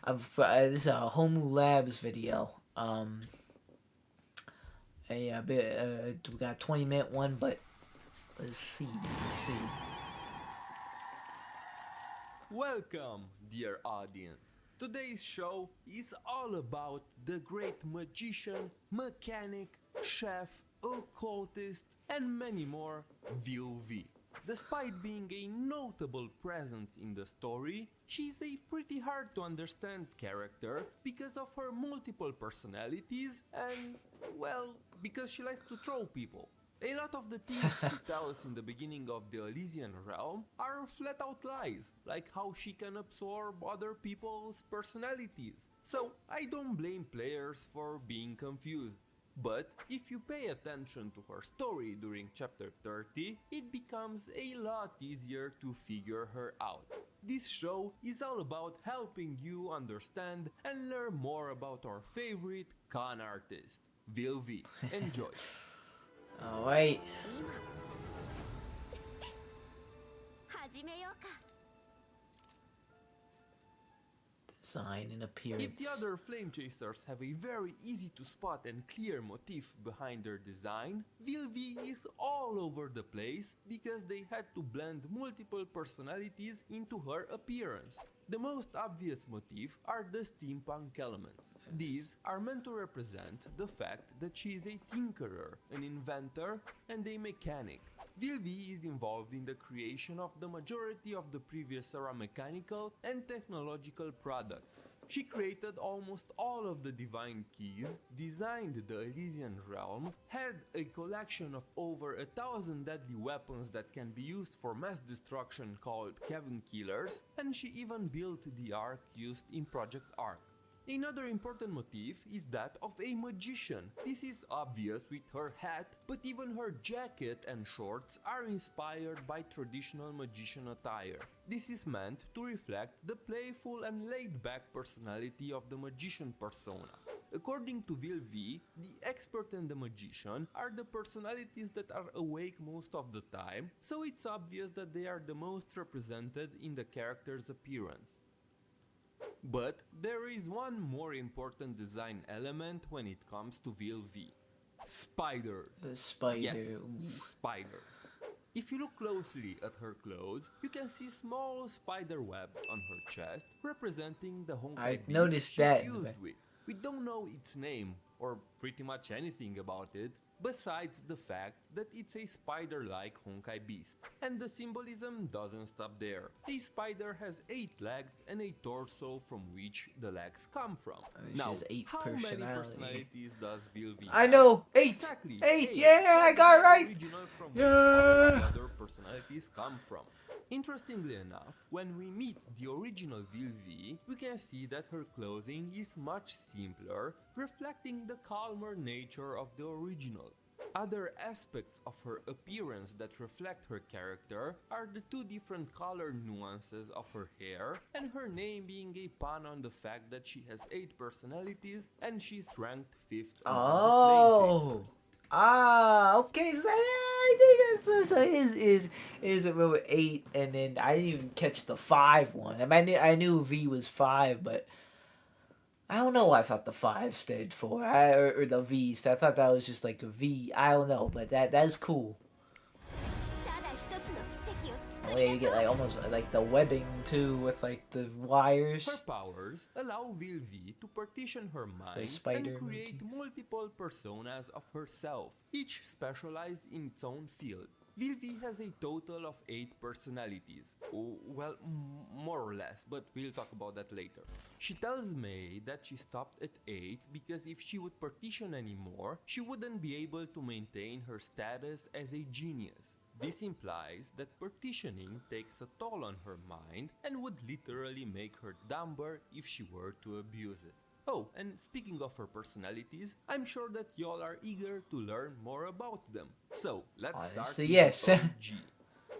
[SPEAKER 1] This is a Homu Labs video. We got a 20-minute one, but let's see.
[SPEAKER 8] Welcome, dear audience. Today's show is all about the great magician, mechanic, chef, occultist, and many more, Vill-V. Despite being a notable presence in the story, she's a pretty hard to understand character because of her multiple personalities and, well, because she likes to troll people. A lot of the things she tells in the beginning of the Elysian realm are flat out lies, like how she can absorb other people's personalities. So I don't blame players for being confused. But if you pay attention to her story during chapter 30, it becomes a lot easier to figure her out. This show is all about helping you understand and learn more about our favorite con artist, Vill-V. Enjoy!
[SPEAKER 1] Alright.
[SPEAKER 6] 始めようか。
[SPEAKER 1] Design and
[SPEAKER 8] If
[SPEAKER 1] appearance.
[SPEAKER 8] the other flame chasers have a very easy to spot and clear motif behind their design, Vill-V is all over the place because they had to blend multiple personalities into her appearance. The most obvious motif are the steampunk elements. These are meant to represent the fact that she is a tinkerer, an inventor, and a mechanic. Vill-V is involved in the creation of the majority of the previous era mechanical and technological products. She created almost all of the divine keys, designed the Elysian realm, had a collection of over 1,000 deadly weapons that can be used for mass destruction called Kevin Killers, and she even built the Ark used in Project Ark. Another important motif is that of a magician. This is obvious with her hat, but even her jacket and shorts are inspired by traditional magician attire. This is meant to reflect the playful and laid-back personality of the magician persona. According to Vill-V, the expert and the magician are the personalities that are awake most of the time, so it's obvious that they are the most represented in the character's appearance. But there is one more important design element when it comes to Vill-V. Spiders.
[SPEAKER 1] The spider.
[SPEAKER 8] Yes,
[SPEAKER 1] Ooh.
[SPEAKER 8] spiders. If you look closely at her clothes, you can see small spider webs on her chest, representing the Honkai
[SPEAKER 1] I
[SPEAKER 8] beast
[SPEAKER 1] noticed
[SPEAKER 8] she
[SPEAKER 1] that.
[SPEAKER 8] fused with. We don't know its name, or pretty much anything about it, besides the fact that it's a spider-like Honkai beast. And the symbolism doesn't stop there. A spider has 8 legs and a torso from which the legs come from.
[SPEAKER 1] She
[SPEAKER 8] Now,
[SPEAKER 1] has 8
[SPEAKER 8] how many
[SPEAKER 1] personality.
[SPEAKER 8] personalities does Vill-V
[SPEAKER 1] I
[SPEAKER 8] have?
[SPEAKER 1] know! 8!
[SPEAKER 8] Exactly,
[SPEAKER 1] 8! Yeah, I got it right!
[SPEAKER 8] Original from which all
[SPEAKER 1] Yeah.
[SPEAKER 8] the other personalities come from. Interestingly enough, when we meet the original Vill-V, we can see that her clothing is much simpler, reflecting the calmer nature of the original. Other aspects of her appearance that reflect her character are the 2 different color nuances of her hair, and her name being a pun on the fact that she has 8 personalities and she's ranked 5th among the flame chasers.
[SPEAKER 1] Okay, so I think that's so is remember 8, and then I didn't even catch the 5 one. I mean, I knew V was 5, but I don't know what I thought the 5 stood for. Or the V. So I thought that was just like a V. I don't know, but that's cool. Oh, yeah, you get like almost like the webbing too with like the wires.
[SPEAKER 8] Her powers allow Vill-V to partition her mind
[SPEAKER 1] spider
[SPEAKER 8] and create multiple personas of herself, each specialized in its own field. Vill-V has a total of 8 personalities. Well, more or less, but we'll talk about that later. She tells May that she stopped at 8 because if she would partition anymore, she wouldn't be able to maintain her status as a genius. This implies that partitioning takes a toll on her mind and would literally make her dumber if she were to abuse it. Oh, and speaking of her personalities, I'm sure that y'all are eager to learn more about them. So, let's start
[SPEAKER 1] Honestly,
[SPEAKER 8] with
[SPEAKER 1] yes.
[SPEAKER 8] the OG.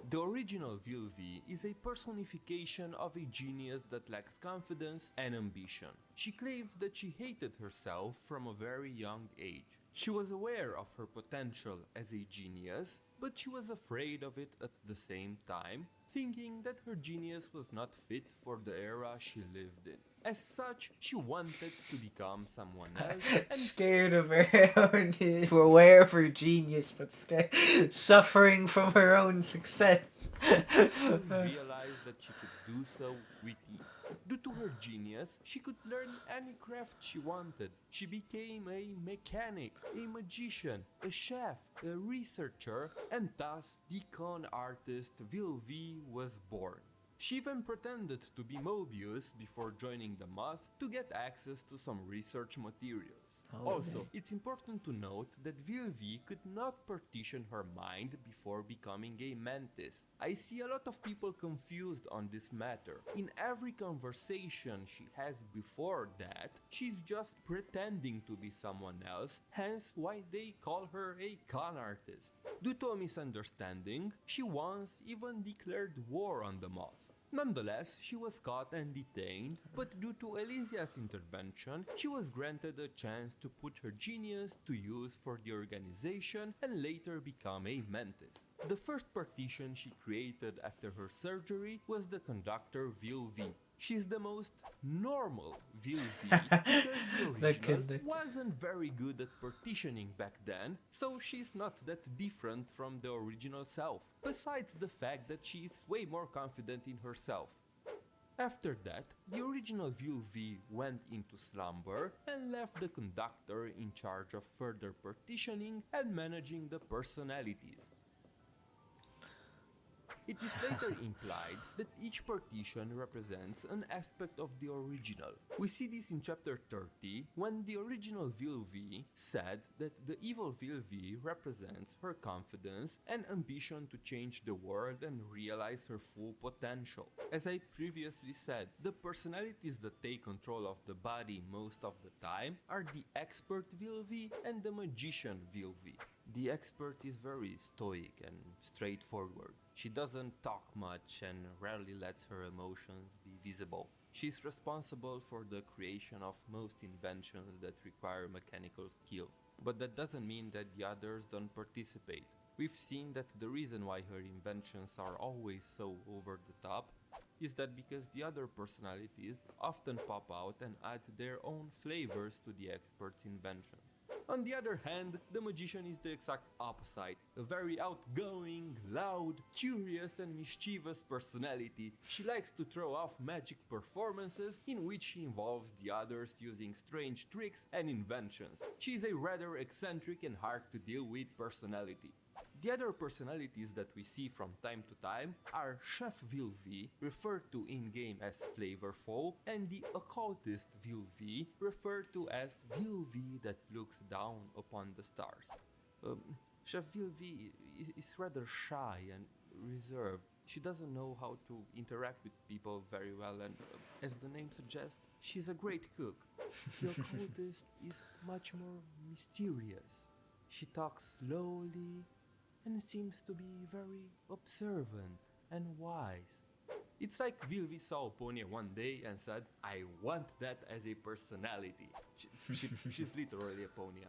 [SPEAKER 8] The original Vill-V is a personification of a genius that lacks confidence and ambition. She claims that she hated herself from a very young age. She was aware of her potential as a genius, but she was afraid of it at the same time, thinking that her genius was not fit for the era she lived in. As such, she wanted to become someone else and
[SPEAKER 1] Scared of her own, aware of her genius, but scared, suffering from her own success.
[SPEAKER 8] realized that she could do so with ease. Due to her genius, she could learn any craft she wanted. She became a mechanic, a magician, a chef, a researcher, and thus the con artist Vill-V was born. She even pretended to be Mobius before joining the moth to get access to some research materials. Also, it's important to note that Vill-V could not partition her mind before becoming a mantis. I see a lot of people confused on this matter. In every conversation she has before that, she's just pretending to be someone else, hence why they call her a con artist. Due to a misunderstanding, she once even declared war on the moth. Nonetheless, she was caught and detained, but due to Elysia's intervention, she was granted a chance to put her genius to use for the organization and later become a mantis. The first partition she created after her surgery was the conductor Vill-V. She's the most normal Vill-V because the original wasn't very good at partitioning back then, so she's not that different from the original self, besides the fact that she's way more confident in herself. After that, the original Vill-V went into slumber and left the conductor in charge of further partitioning and managing the personalities. It is later implied that each partition represents an aspect of the original. We see this in chapter 30 when the original Vill-V said that the evil Vill-V represents her confidence and ambition to change the world and realize her full potential. As I previously said, the personalities that take control of the body most of the time are the expert Vill-V and the magician Vill-V. The expert is very stoic and straightforward. She doesn't talk much and rarely lets her emotions be visible. She's responsible for the creation of most inventions that require mechanical skill. But that doesn't mean that the others don't participate. We've seen that the reason why her inventions are always so over the top is that because the other personalities often pop out and add their own flavors to the expert's inventions. On the other hand, the magician is the exact opposite. A very outgoing, loud, curious and mischievous personality. She likes to throw off magic performances in which she involves the others using strange tricks and inventions. She is a rather eccentric and hard to deal with personality. The other personalities that we see from time to time are Chef Vill-V, referred to in-game as Flavorful, and the occultist Vill-V, referred to as Vill-V that looks down upon the stars. Chef Vill-V is rather shy and reserved. She doesn't know how to interact with people very well, and as the name suggests, she's a great cook. The occultist is much more mysterious. She talks slowly and seems to be very observant and wise. It's like Vill-V saw Ponia one day and said, I want that as a personality. She's literally a Ponia.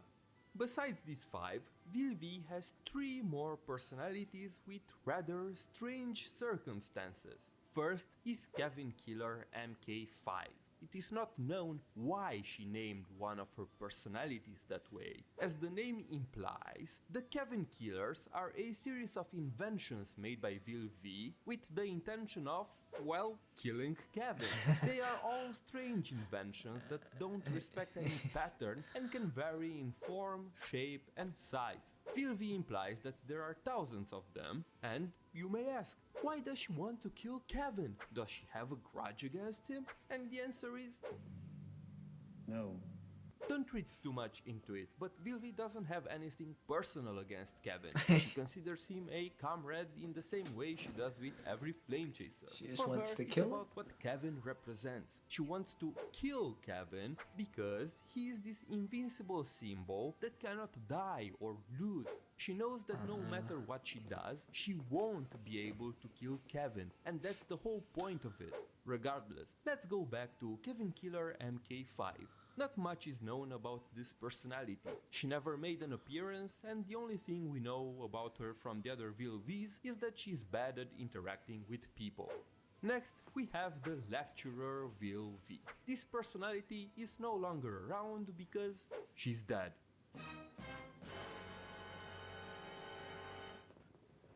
[SPEAKER 8] Besides these 5, Vill-V has 3 more personalities with rather strange circumstances. First is Kevin Killer MK5. It is not known why she named one of her personalities that way. As the name implies, the Kevin Killers are a series of inventions made by Vill-V with the intention of, well, killing Kevin. They are all strange inventions that don't respect any pattern and can vary in form, shape and size. Vill-V implies that there are thousands of them, and you may ask, why does she want to kill Kevin? Does she have a grudge against him? And the answer is
[SPEAKER 9] no.
[SPEAKER 8] Don't read too much into it, but Vill-V doesn't have anything personal against Kevin. She considers him a comrade in the same way she does with every flame chaser.
[SPEAKER 1] She just
[SPEAKER 8] For
[SPEAKER 1] wants
[SPEAKER 8] her,
[SPEAKER 1] to
[SPEAKER 8] it's
[SPEAKER 1] kill him?
[SPEAKER 8] about what Kevin represents. She wants to kill Kevin because he is this invincible symbol that cannot die or lose. She knows that no matter what she does, she won't be able to kill Kevin, and that's the whole point of it. Regardless, let's go back to Kevin Killer MK5. Not much is known about this personality. She never made an appearance, and the only thing we know about her from the other Vill-Vs is that she's bad at interacting with people. Next, we have the Lecturer Vill-V. This personality is no longer around because she's dead.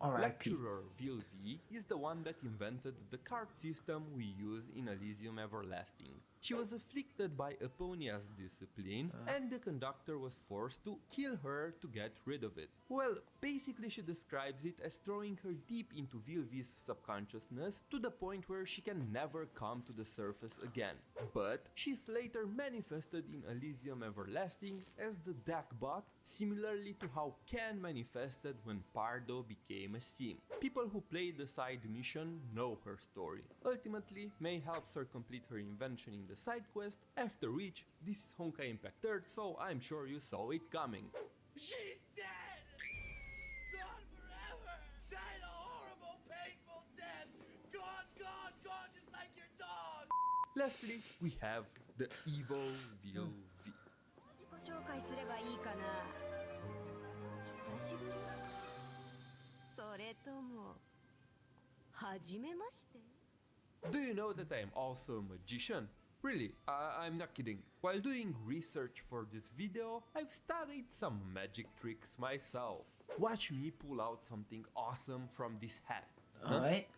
[SPEAKER 1] R.I.P.
[SPEAKER 8] Lecturer Vill-V is the one that invented the card system we use in Elysium Everlasting. She was afflicted by Eponia's discipline, and the conductor was forced to kill her to get rid of it. Well, basically she describes it as throwing her deep into Vill-V's subconsciousness to the point where she can never come to the surface again. But she's later manifested in Elysium Everlasting as the Deckbot, similarly to how Ken manifested when Pardo became a sim. People who played the side mission know her story. Ultimately, May helps her complete her invention in the side quest, after which, this is Honkaiimpact 3rd, so I'm sure you saw it coming.
[SPEAKER 2] She's dead! Gone forever! Died a horrible, painful death! Gone, gone, gone, just like your dog!
[SPEAKER 8] Lastly, we have the evil Vill-V.
[SPEAKER 7] 自己紹介すればいいかな。久しぶり？それとも、はじめまして？
[SPEAKER 8] Do you know that I am also a magician? Really, I'm not kidding. While doing research for this video, I've studied some magic tricks myself. Watch me pull out something awesome from this hat.
[SPEAKER 1] Alright.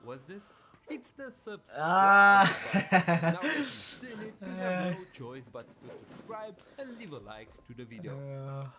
[SPEAKER 8] What's this? It's the subscribe
[SPEAKER 1] Ah.
[SPEAKER 8] button. Now that you've seen it, you have no choice but to subscribe and leave a like to the video.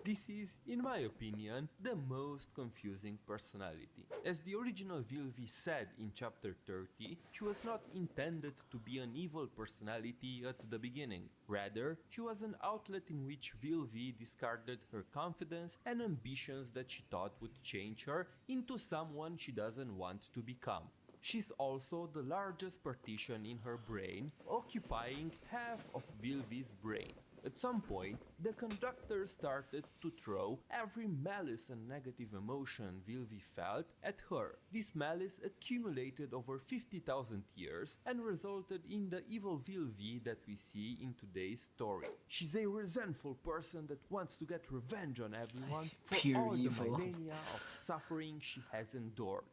[SPEAKER 8] This is, in my opinion, the most confusing personality. As the original Vill-V said in chapter 30, she was not intended to be an evil personality at the beginning. Rather, she was an outlet in which Vill-V discarded her confidence and ambitions that she thought would change her into someone she doesn't want to become. She's also the largest partition in her brain, occupying half of Vill-V's brain. At some point, the conductor started to throw every malice and negative emotion Vill-V felt at her. This malice accumulated over 50,000 years and resulted in the evil Vill-V that we see in today's story. She's a resentful person that wants to get revenge on everyone for
[SPEAKER 1] Pure
[SPEAKER 8] all
[SPEAKER 1] evil.
[SPEAKER 8] the millennia of suffering she has endured.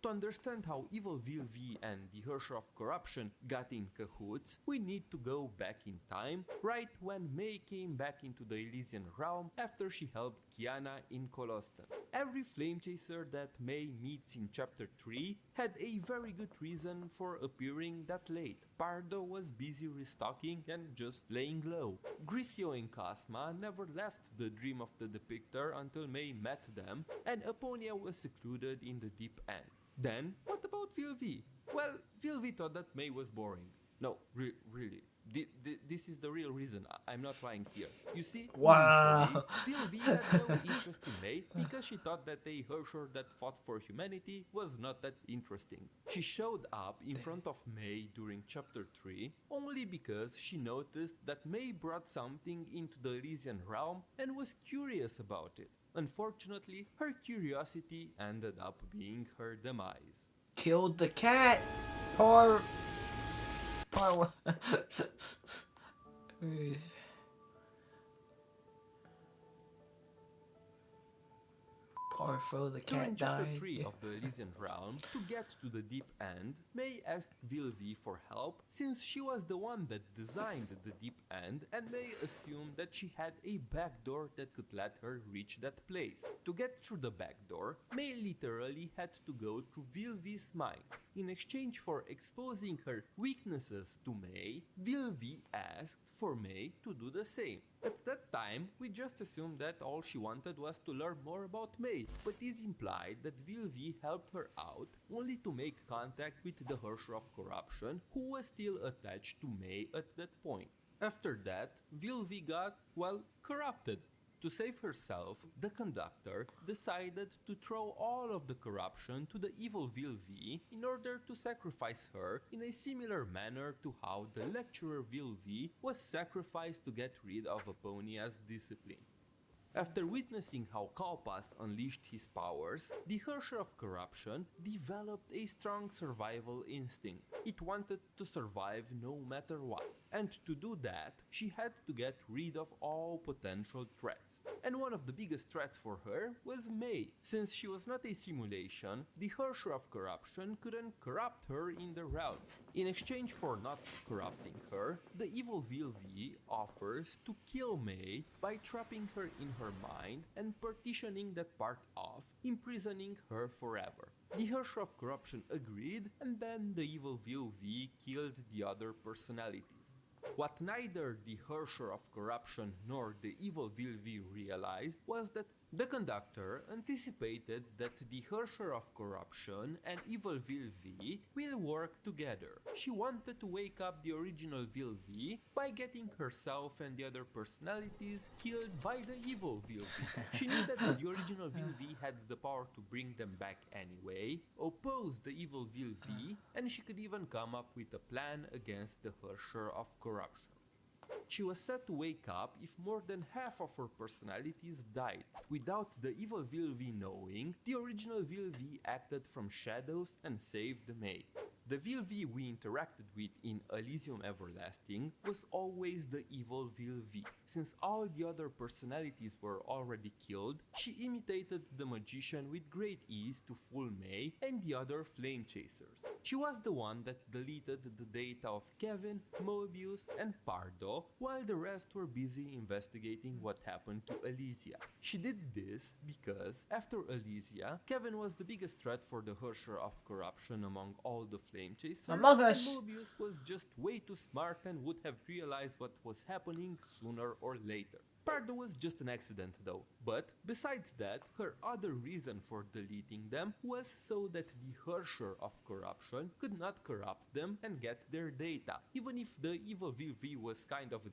[SPEAKER 8] To understand how evil Vill-V and the Hersher of Corruption got in cahoots, we need to go back in time, right when May came back into the Elysian realm after she helped Kiana in Colostan. Every flame chaser that May meets in chapter 3 had a very good reason for appearing that late. Pardo was busy restocking and just laying low. Grisio and Casma never left the Dream of the Depictor until May met them, and Aponia was secluded in the Deep End. Then, what about Vill-V? Well, Vill-V thought that May was boring. No, really. This is the real reason. I'm not lying here. You see,
[SPEAKER 1] Wow.
[SPEAKER 8] initially, Vill-V had no interest in May because she thought that a Hersher that fought for humanity was not that interesting. She showed up in front of May during chapter 3 only because she noticed that May brought something into the Elysian realm and was curious about it. Unfortunately, her curiosity ended up being her demise.
[SPEAKER 1] Killed the cat. Poor Poor the
[SPEAKER 8] During
[SPEAKER 1] cat
[SPEAKER 8] chapter
[SPEAKER 1] died.
[SPEAKER 8] 3 of the Elysian realm, to get to the Deep End, May asked Vill-V for help since she was the one that designed the Deep End, and May assumed that she had a back door that could let her reach that place. To get through the back door, May literally had to go through Vill-V's mind. In exchange for exposing her weaknesses to May, Vill-V asked for May to do the same. At that time, we just assumed that all she wanted was to learn more about May, but it implied that Vill-V helped her out only to make contact with the Hersher of Corruption, who was still attached to May at that point. After that, Vill-V got, well, corrupted. To save herself, the conductor decided to throw all of the corruption to the evil Vill-V in order to sacrifice her in a similar manner to how the lecturer Vill-V was sacrificed to get rid of Aponia's discipline. After witnessing how Kalpas unleashed his powers, the Hersher of Corruption developed a strong survival instinct. It wanted to survive no matter what, and to do that, she had to get rid of all potential threats. And one of the biggest threats for her was May. Since she was not a simulation, the Hersher of Corruption couldn't corrupt her in the realm. In exchange for not corrupting her, the evil Vill-V offers to kill May by trapping her in her mind and partitioning that part off, imprisoning her forever. The Hersher of Corruption agreed, and then the evil Vill-V killed the other personalities. What neither the Hersher of Corruption nor the evil Vill-V realized was that the conductor anticipated that the Hersher of Corruption and evil Vill-V will work together. She wanted to wake up the original Vill-V by getting herself and the other personalities killed by the evil Vill-V. She knew that the original Vill-V had the power to bring them back anyway, oppose the evil Vill-V, and she could even come up with a plan against the Hersher of Corruption. She was set to wake up if more than half of her personalities died. Without the evil Vill-V knowing, the original Vill-V acted from shadows and saved May. The Vill-V we interacted with in Elysium Everlasting was always the evil Vill-V. Since all the other personalities were already killed, she imitated the magician with great ease to fool May and the other flame chasers. She was the one that deleted the data of Kevin, Mobius, and Pardo, while the rest were busy investigating what happened to Elysia. She did this because, after Elysia, Kevin was the biggest threat for the Hersher of Corruption among all the flame chasers,
[SPEAKER 1] Among
[SPEAKER 8] and
[SPEAKER 1] Us.
[SPEAKER 8] Mobius was just way too smart and would have realized what was happening sooner or later. Pardo was just an accident though, but besides that, her other reason for deleting them was so that the Hersher of Corruption could not corrupt them and get their data. Even if the evil Vill-V was kind of a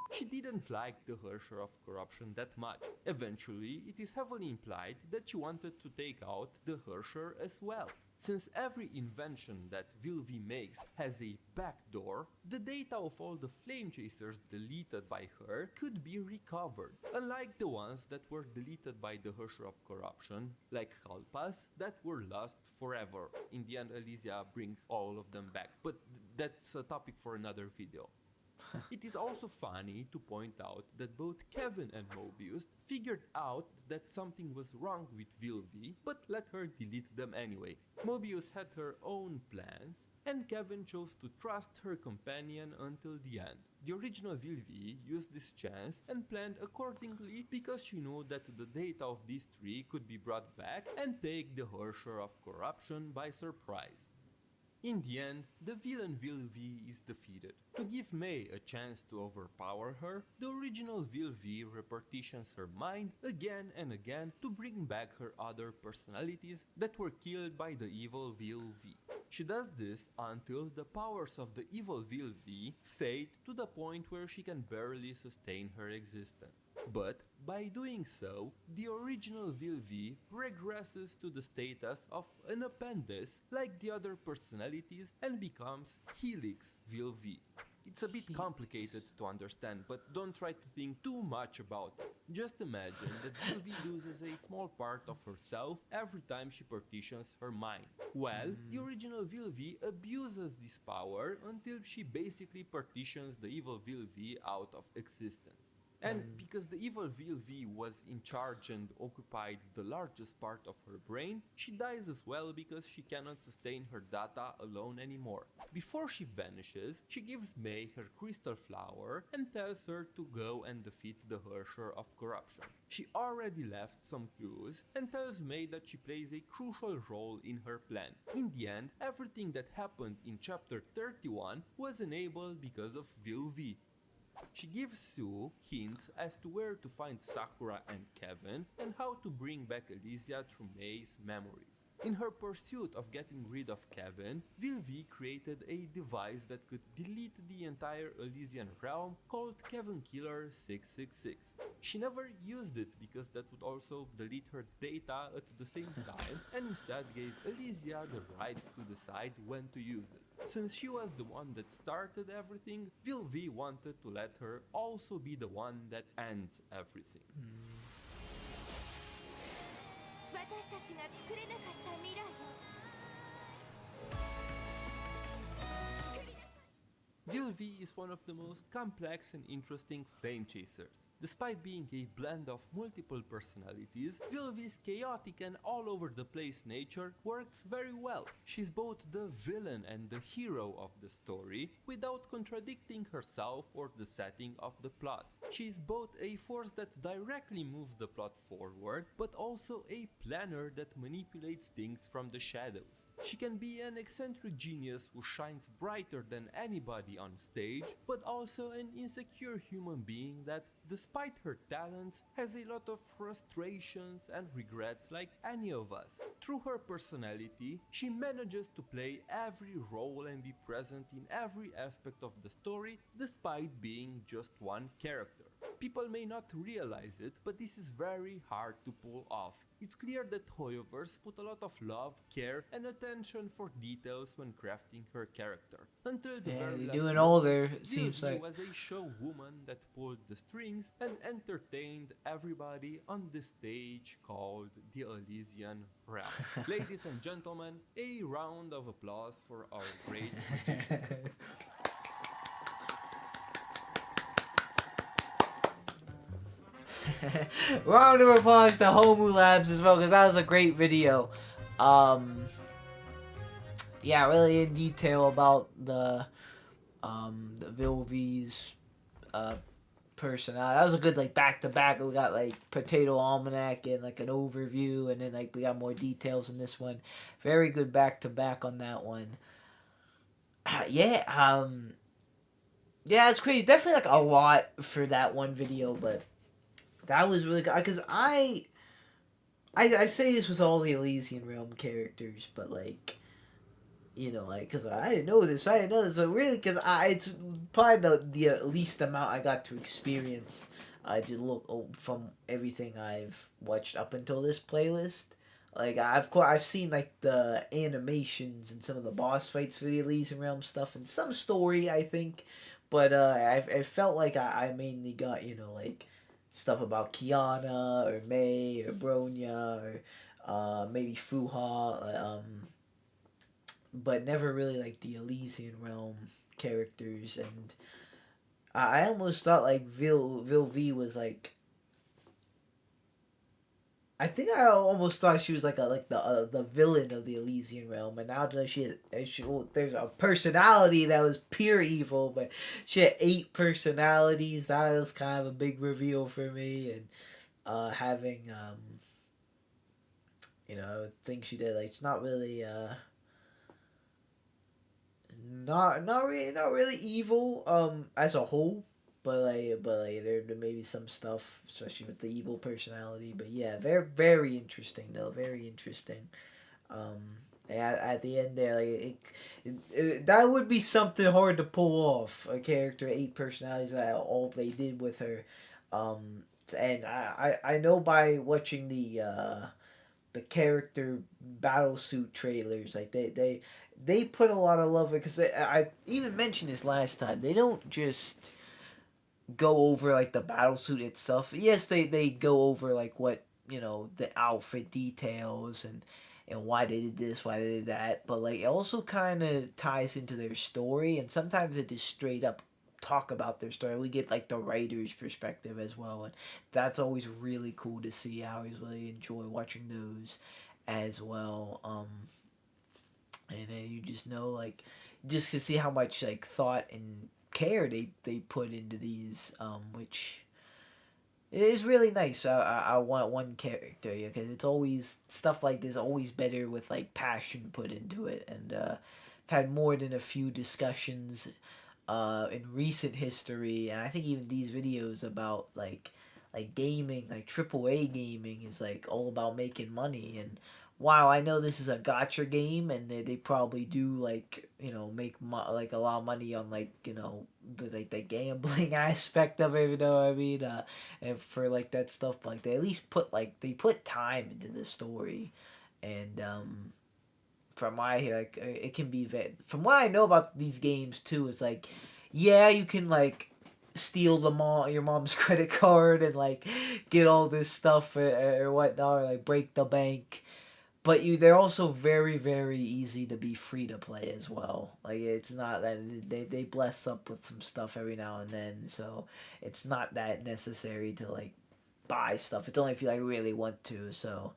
[SPEAKER 8] she didn't like the Hersher of Corruption that much. Eventually, it is heavily implied that she wanted to take out the Hersher as well. Since every invention that Vill-V makes has a backdoor, the data of all the flame chasers deleted by her could be recovered, unlike the ones that were deleted by the Hersher of Corruption, like Kalpas, that were lost forever. In the end, Elysia brings all of them back, but that's a topic for another video. It is also funny to point out that both Kevin and Mobius figured out that something was wrong with Vill-V, but let her delete them anyway. Mobius had her own plans, and Kevin chose to trust her companion until the end. The original Vill-V used this chance and planned accordingly because she knew that the data of these three could be brought back and take the Harsher of Corruption by surprise. In the end, the villain Vill-V is defeated. To give May a chance to overpower her, the original Vill-V repartitions her mind again and again to bring back her other personalities that were killed by the evil Vill-V. She does this until the powers of the evil Vill-V fade to the point where she can barely sustain her existence. But by doing so, the original Vill-V regresses to the status of an appendice like the other personalities and becomes Helix Vill-V. It's a bit complicated to understand, but don't try to think too much about it. Just imagine that Vill-V loses a small part of herself every time she partitions her mind. Well, the original Vill-V abuses this power until she basically partitions the evil Vill-V out of existence. And because the evil Vill-V was in charge and occupied the largest part of her brain, she dies as well because she cannot sustain her data alone anymore. Before she vanishes, she gives May her crystal flower and tells her to go and defeat the Harsher of Corruption. She already left some clues and tells May that she plays a crucial role in her plan. In the end, everything that happened in chapter 31 was enabled because of Vill-V. She gives Sue hints as to where to find Sakura and Kevin and how to bring back Elysia through May's memories. In her pursuit of getting rid of Kevin, Vill-V created a device that could delete the entire Elysian realm called Kevin Killer 666. She never used it because that would also delete her data at the same time and instead gave Elysia the right to decide when to use it. Since she was the one that started everything, Vill-V wanted to let her also be the one that ends everything.
[SPEAKER 5] 私たちが作れなかった未来を作りなさい。
[SPEAKER 8] Vill-V is one of the most complex and interesting flame chasers. Despite being a blend of multiple personalities, Vill-V's chaotic and all over the place nature works very well. She's both the villain and the hero of the story without contradicting herself or the setting of the plot. She's both a force that directly moves the plot forward, but also a planner that manipulates things from the shadows. She can be an eccentric genius who shines brighter than anybody on stage, but also an insecure human being that, despite her talents, has a lot of frustrations and regrets like any of us. Through her personality, she manages to play every role and be present in every aspect of the story, despite being just one character. People may not realize it, but this is very hard to pull off. It's clear that Hoyoverse put a lot of love, care, and attention for details when crafting her character. Until the very
[SPEAKER 1] they're
[SPEAKER 8] last
[SPEAKER 1] doing
[SPEAKER 8] moment,
[SPEAKER 1] all there, it seems
[SPEAKER 8] Vill-V
[SPEAKER 1] like.
[SPEAKER 8] was a show woman that pulled the strings and entertained everybody on the stage called the Elysian Realm. Ladies and gentlemen, a round of applause for our great magician.
[SPEAKER 1] Round of applause to Homu Labs as well, because that was a great video. Yeah, really in detail about the Vill-V's personality. That was a good like back to back. We got like Potato Almanac and like an overview, and then like we got more details in this one. Very good back to back on that one. Yeah, it's crazy. Definitely like a lot for that one video, but that was really good because I say this with all the Elysian Realm characters, but like, you know, like, because I didn't know this, so really, because it's probably the least amount I got to experience, to look from everything I've watched up until this playlist. Like, I've seen, like, the animations and some of the boss fights for the Elysian Realm stuff, and some story, I think, but I felt like I mainly got, you know, like, stuff about Kiana, or May, or Bronya, or maybe Fuha, but never really like the Elysian Realm characters. And I almost thought like Vill-V was like. I think I almost thought she was like the villain of the Elysian realm, and now that there's a personality that was pure evil, but she had 8 personalities. That was kind of a big reveal for me, and having things she did, like, it's not really not really evil as a whole. But there may be some stuff, especially with the evil personality. But yeah, very very interesting though, very interesting. At the end there, like that would be something hard to pull off. A character 8 personalities, all they did with her, and I know by watching the character battle suit trailers, like they put a lot of love in, because I even mentioned this last time. They don't just go over like the battle suit itself. Yes, they go over like what, the outfit details and why they did this, why they did that, but like it also kind of ties into their story, and sometimes they just straight up talk about their story. We get like the writer's perspective as well, and that's always really cool to see. I always really enjoy watching those as well. And then you just know, like, just to see how much like thought and care they put into these, which is really nice. I want one character, because it's always stuff like this, always better with like passion put into it. And I've had more than a few discussions in recent history, and I think even these videos about like gaming, like AAA gaming, is like all about making money. And while I know this is a gacha game, and they probably do like, make like a lot of money on like, the gambling aspect of it, you know what I mean? And for like that stuff, like they at least put time into the story. And from my like it can be from what I know about these games too, it's like, yeah, you can like steal your mom's credit card and like get all this stuff or whatnot, or like break the bank. But they're also very, very easy to be free to play as well. Like, it's not that they bless up with some stuff every now and then, so it's not that necessary to like buy stuff. It's only if you like really want to. So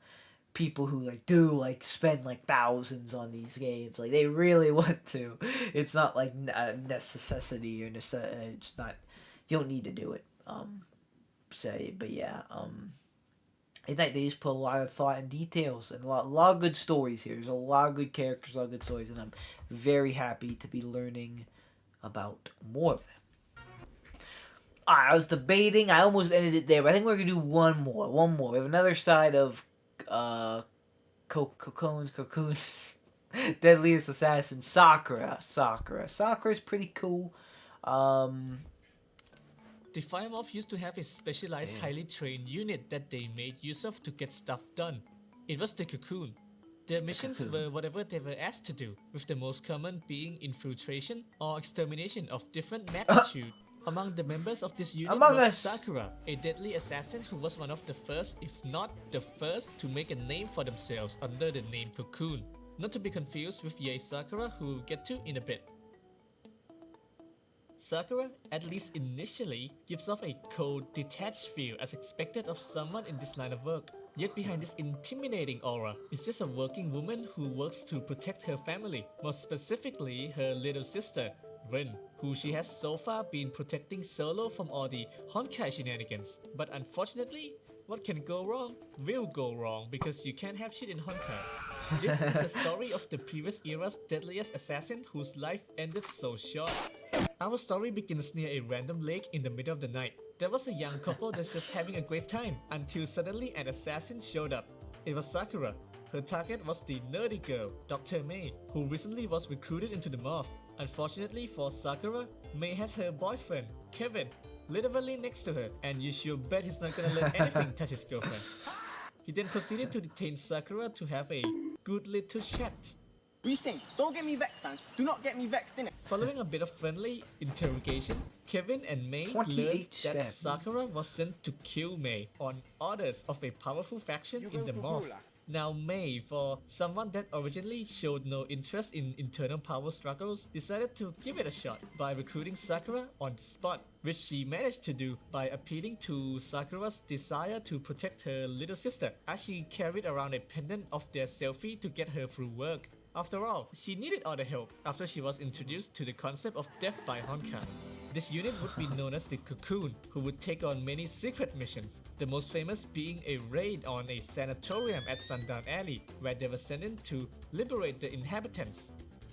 [SPEAKER 1] people who like do like spend like thousands on these games, like they really want to. It's not like a necessity or it's not. You don't need to do it. But yeah. And they just put a lot of thought and details, and a lot of good stories here. There's a lot of good characters, a lot of good stories, and I'm very happy to be learning about more of them. Alright, I was debating. I almost ended it there, but I think we're going to do one more. We have another side of Cocoon's Deadliest Assassin, Sakura. Sakura's pretty cool.
[SPEAKER 3] The Fire Moth used to have a specialized, highly trained unit that they made use of to get stuff done. It was the Cocoon. Their missions were whatever they were asked to do, with the most common being infiltration or extermination of different magnitude. Among the members of this unit was Sakura, a deadly assassin who was one of the first, if not the first, to make a name for themselves under the name Cocoon. Not to be confused with Yae Sakura, who we'll get to in a bit. Sakura, at least initially, gives off a cold, detached feel as expected of someone in this line of work. Yet behind this intimidating aura is just a working woman who works to protect her family, more specifically her little sister, Rin, who she has so far been protecting solo from all the Honkai shenanigans. But unfortunately, what can go wrong will go wrong, because you can't have shit in Honkai. This is a story of the previous era's deadliest assassin whose life ended so short. Our story begins near a random lake in the middle of the night. There was a young couple that's just having a great time, until suddenly an assassin showed up. It was Sakura. Her target was the nerdy girl, Dr. May, who recently was recruited into the Moth. Unfortunately for Sakura, May has her boyfriend, Kevin, literally next to her, and you should bet he's not gonna let anything touch his girlfriend. He then proceeded to detain Sakura to have a good little chat.
[SPEAKER 10] What are you saying? Don't get me vexed, fam. Do not get me vexed, innit?
[SPEAKER 3] Following a bit of friendly interrogation, Kevin and May learned that Sakura was sent to kill May on orders of a powerful faction in the Moth. Now Mei, for someone that originally showed no interest in internal power struggles, decided to give it a shot by recruiting Sakura on the spot, which she managed to do by appealing to Sakura's desire to protect her little sister, as she carried around a pendant of their selfie to get her through work. After all, she needed all the help after she was introduced to the concept of death by Honkai. This unit would be known as the Cocoon, who would take on many secret missions, the most famous being a raid on a sanatorium at Sundown Alley, where they were sent in to liberate the inhabitants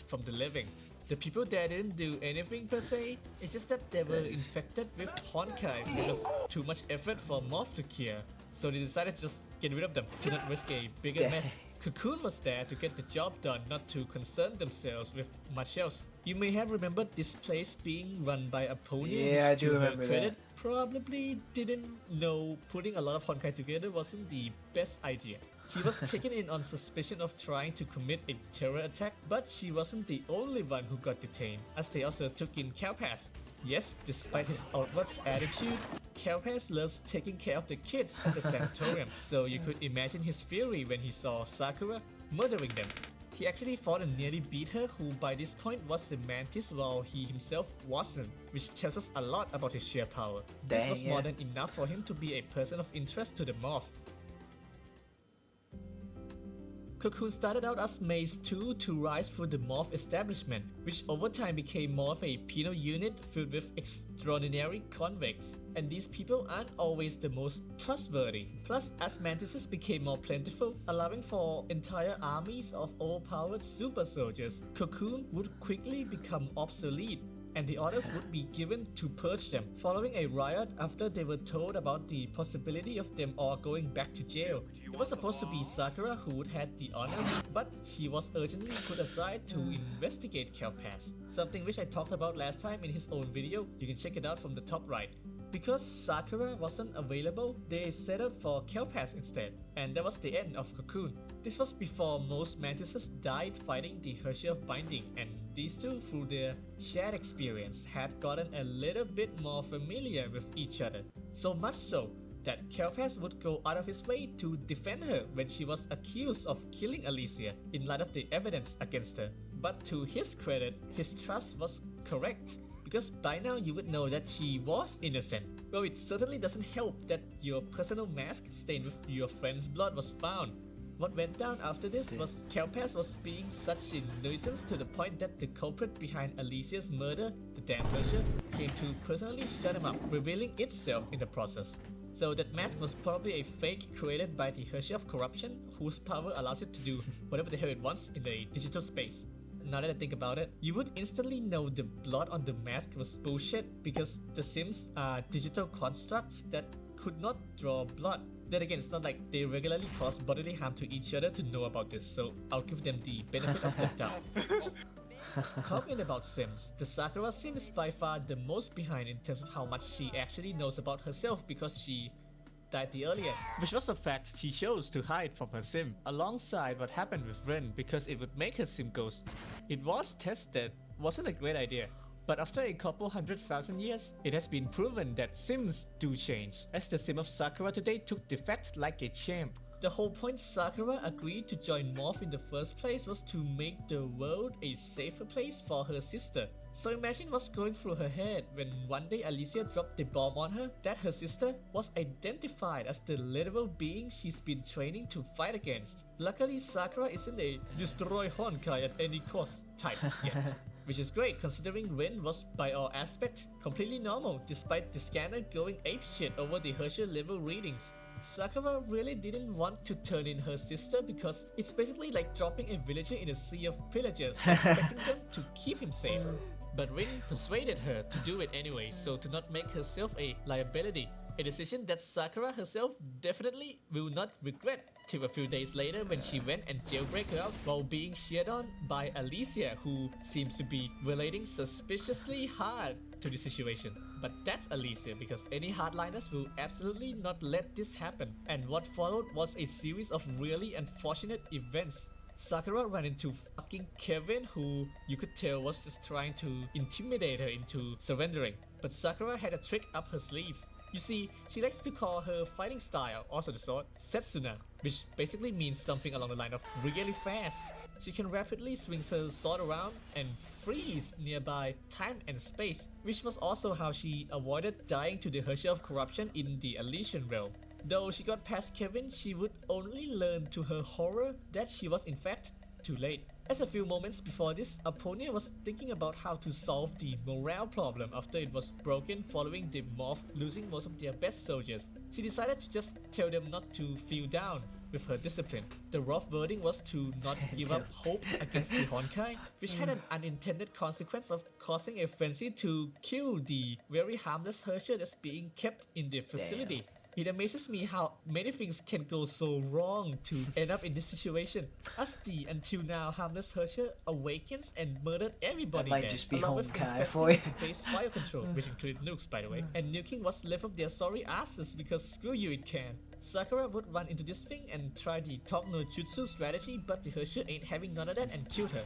[SPEAKER 3] from the living. The people there didn't do anything per se, it's just that they were infected with Honkai, which was too much effort for Morph to cure, so they decided to just get rid of them to not risk a bigger mess. Cocoon was there to get the job done, not to concern themselves with much else. You may have remembered this place being run by a pony,
[SPEAKER 1] Yeah, I
[SPEAKER 3] which
[SPEAKER 1] do
[SPEAKER 3] to her
[SPEAKER 1] remember
[SPEAKER 3] credit
[SPEAKER 1] that.
[SPEAKER 3] probably didn't know putting a lot of Honkai together wasn't the best idea. She was taken in on suspicion of trying to commit a terror attack, but she wasn't the only one who got detained, as they also took in Cowpass. Yes, despite his outward attitude, Cowpass loves taking care of the kids at the sanatorium, so you could imagine his fury when he saw Sakura murdering them. He actually fought and nearly beat her, who by this point was a mantis while he himself wasn't, which tells us a lot about his sheer power. This
[SPEAKER 1] Dang,
[SPEAKER 3] was more
[SPEAKER 1] yeah.
[SPEAKER 3] than enough for him to be a person of interest to the Morph. Cocoon started out as Mei's tool to rise through the Morph establishment, which over time became more of a penal unit filled with extraordinary convicts. And these people aren't always the most trustworthy. Plus, as mantises became more plentiful, allowing for entire armies of overpowered super soldiers, Cocoon would quickly become obsolete, and the orders would be given to purge them, following a riot after they were told about the possibility of them all going back to jail. It was supposed to be Sakura who would had the honors, but she was urgently put aside to investigate Cowpass, something which I talked about last time in his own video. You can check it out from the top right. Because Sakura wasn't available, they set out for Cowpass instead, and that was the end of Cocoon. This was before most mantises died fighting the Hershey of Binding, and these two, through their shared experience, had gotten a little bit more familiar with each other. So much so that Cowpass would go out of his way to defend her when she was accused of killing Alicia in light of the evidence against her. But to his credit, his trust was correct, because by now you would know that she was innocent. Well, it certainly doesn't help that your personal mask stained with your friend's blood was found. What went down after this was Cowpass was being such a nuisance to the point that the culprit behind Alicia's murder, the damn Hershey, came to personally shut him up, revealing itself in the process. So that mask was probably a fake created by the Hershey of Corruption, whose power allows it to do whatever the hell it wants in the digital space. Now that I think about it, you would instantly know the blood on the mask was bullshit because the Sims are digital constructs that could not draw blood. Then again, it's not like they regularly cause bodily harm to each other to know about this, so I'll give them the benefit of the doubt. Talking about Sims, the Sakura Sim is by far the most behind in terms of how much she actually knows about herself because she died the earliest, which was a fact she chose to hide from her sim, alongside what happened with Ren because it would make her sim ghost. It was tested, wasn't a great idea, but after a couple 100,000 years, it has been proven that sims do change, as the sim of Sakura today took defect like a champ. The whole point Sakura agreed to join Morph in the first place was to make the world a safer place for her sister. So imagine what's going through her head when one day Alicia dropped the bomb on her that her sister was identified as the literal being she's been training to fight against. Luckily Sakura isn't a destroy Honkai at any cost type yet. Which is great considering Ren was by all aspects completely normal despite the scanner going apeshit over the Hershey level readings. Sakura really didn't want to turn in her sister because it's basically like dropping a villager in a sea of pillagers, expecting them to keep him safe. But Rin persuaded her to do it anyway, so to not make herself a liability. A decision that Sakura herself definitely will not regret, till a few days later when she went and jailbreak her out while being cheered on by Alicia, who seems to be relating suspiciously hard to the situation. But that's Alicia because any hardliners will absolutely not let this happen. And what followed was a series of really unfortunate events. Sakura ran into fucking Kevin, who you could tell was just trying to intimidate her into surrendering. But Sakura had a trick up her sleeves. You see, she likes to call her fighting style, also the sword, Setsuna, which basically means something along the line of really fast. She can rapidly swing her sword around and freeze nearby time and space, which was also how she avoided dying to the Herrscher of Corruption in the Elysian realm. Though she got past Kevin, she would only learn to her horror that she was in fact too late. As a few moments before this, Aponia was thinking about how to solve the morale problem after it was broken following the Morph losing most of their best soldiers. She decided to just tell them not to feel down with her discipline. The rough wording was to not give up hope against the Honkai, which had an unintended consequence of causing a frenzy to kill the very harmless Herrscher that's being kept in the facility. It amazes me how many things can go so wrong to end up in this situation, as the until now harmless Herrscher awakens and murdered everybody
[SPEAKER 1] That might
[SPEAKER 3] there,
[SPEAKER 1] just be
[SPEAKER 3] along with
[SPEAKER 1] Honkai for you.
[SPEAKER 3] infecting the base fire control, which included nukes by the way, and nuking what's left of their sorry asses because screw you it can. Sakura would run into this thing and try the talk no jutsu strategy, but the Herrscher ain't having none of that and killed her.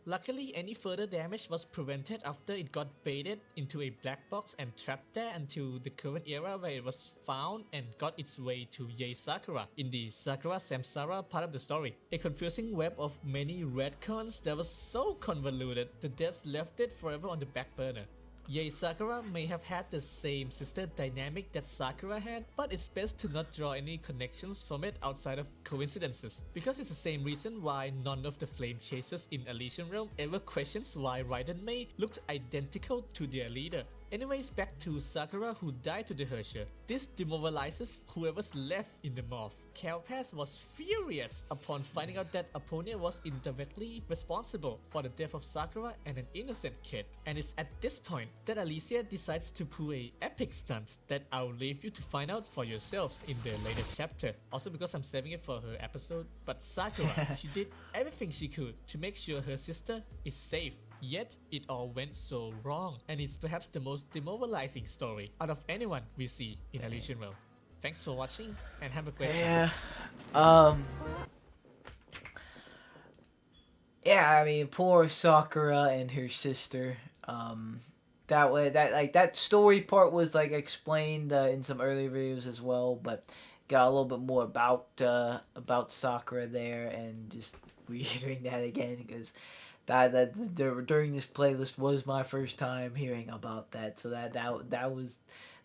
[SPEAKER 3] Luckily, any further damage was prevented after it got baited into a black box and trapped there until the current era where it was found and got its way to Yae Sakura in the Sakura Samsara part of the story. A confusing web of many retcons that was so convoluted, the devs left it forever on the back burner. Yae Sakura may have had the same sister dynamic that Sakura had, but it's best to not draw any connections from it outside of coincidences, because it's the same reason why none of the flame chasers in Elysian Realm ever questions why Raiden Mei looked identical to their leader. Anyways, back to Sakura who died to the Herrscher. This demoralizes whoever's left in the Morph. Kalpas was furious upon finding out that Aponia was indirectly responsible for the death of Sakura and an innocent kid. And it's at this point that Alicia decides to pull a epic stunt that I'll leave you to find out for yourselves in the latest chapter. Also because I'm saving it for her episode. But Sakura, she did everything she could to make sure her sister is safe. Yet, it all went so wrong, and it's perhaps the most demoralizing story out of anyone we see in Elysian Realm. Thanks for watching, and have a great time.
[SPEAKER 1] Yeah, I mean, poor Sakura and her sister. That story part was like explained in some earlier videos as well, but got a little bit more about Sakura there, and just reiterating that again because that during this playlist was my first time hearing about that, so that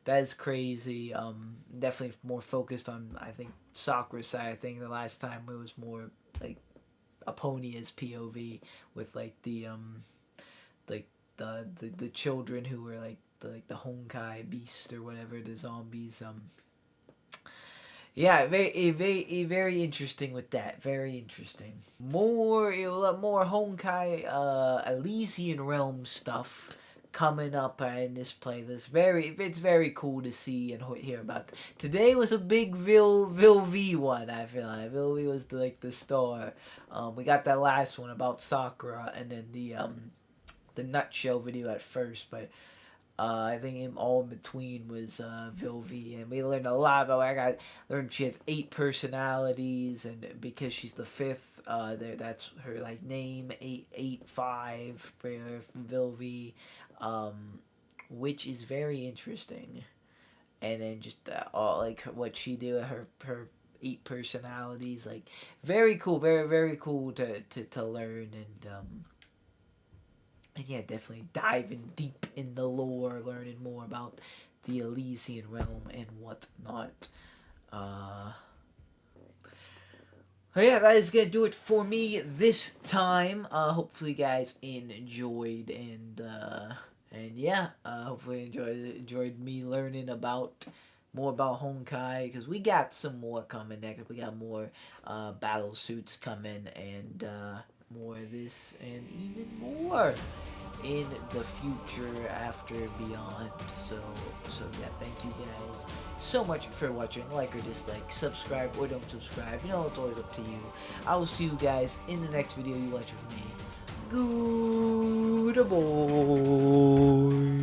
[SPEAKER 1] is crazy. Definitely more focused on, I think, Sakura's side. I think the last time it was more like Aponia's POV with like the children who were like the Honkai beast or whatever, the zombies. Yeah, very interesting with that. Very interesting. More Honkai Elysian Realm stuff coming up in this playlist. It's very cool to see and hear about. Today was a big Vill-V one. I feel like Vill-V was the star. We got that last one about Sakura, and then the nutshell video at first, but. I think all in between was Vill-V, and we learned a lot about her. I learned she has 8 personalities, and because she's the 5th, that's her like name, 885 from Vill-V, which is very interesting. And then just all like what she did, her 8 personalities, like very cool, very cool to learn. And yeah, definitely diving deep in the lore, learning more about the Elysian Realm and whatnot. Yeah, that is gonna do it for me this time. Hopefully, you guys enjoyed, and yeah, hopefully enjoyed me learning more about Honkai, because we got some more coming next. We got more battle suits coming, and more of this and even more in the future after Beyond. So yeah, thank you guys so much for watching. Like or dislike, subscribe or don't subscribe, you know, it's always up to you. I will see you guys in the next video you watch with me. Goodbye.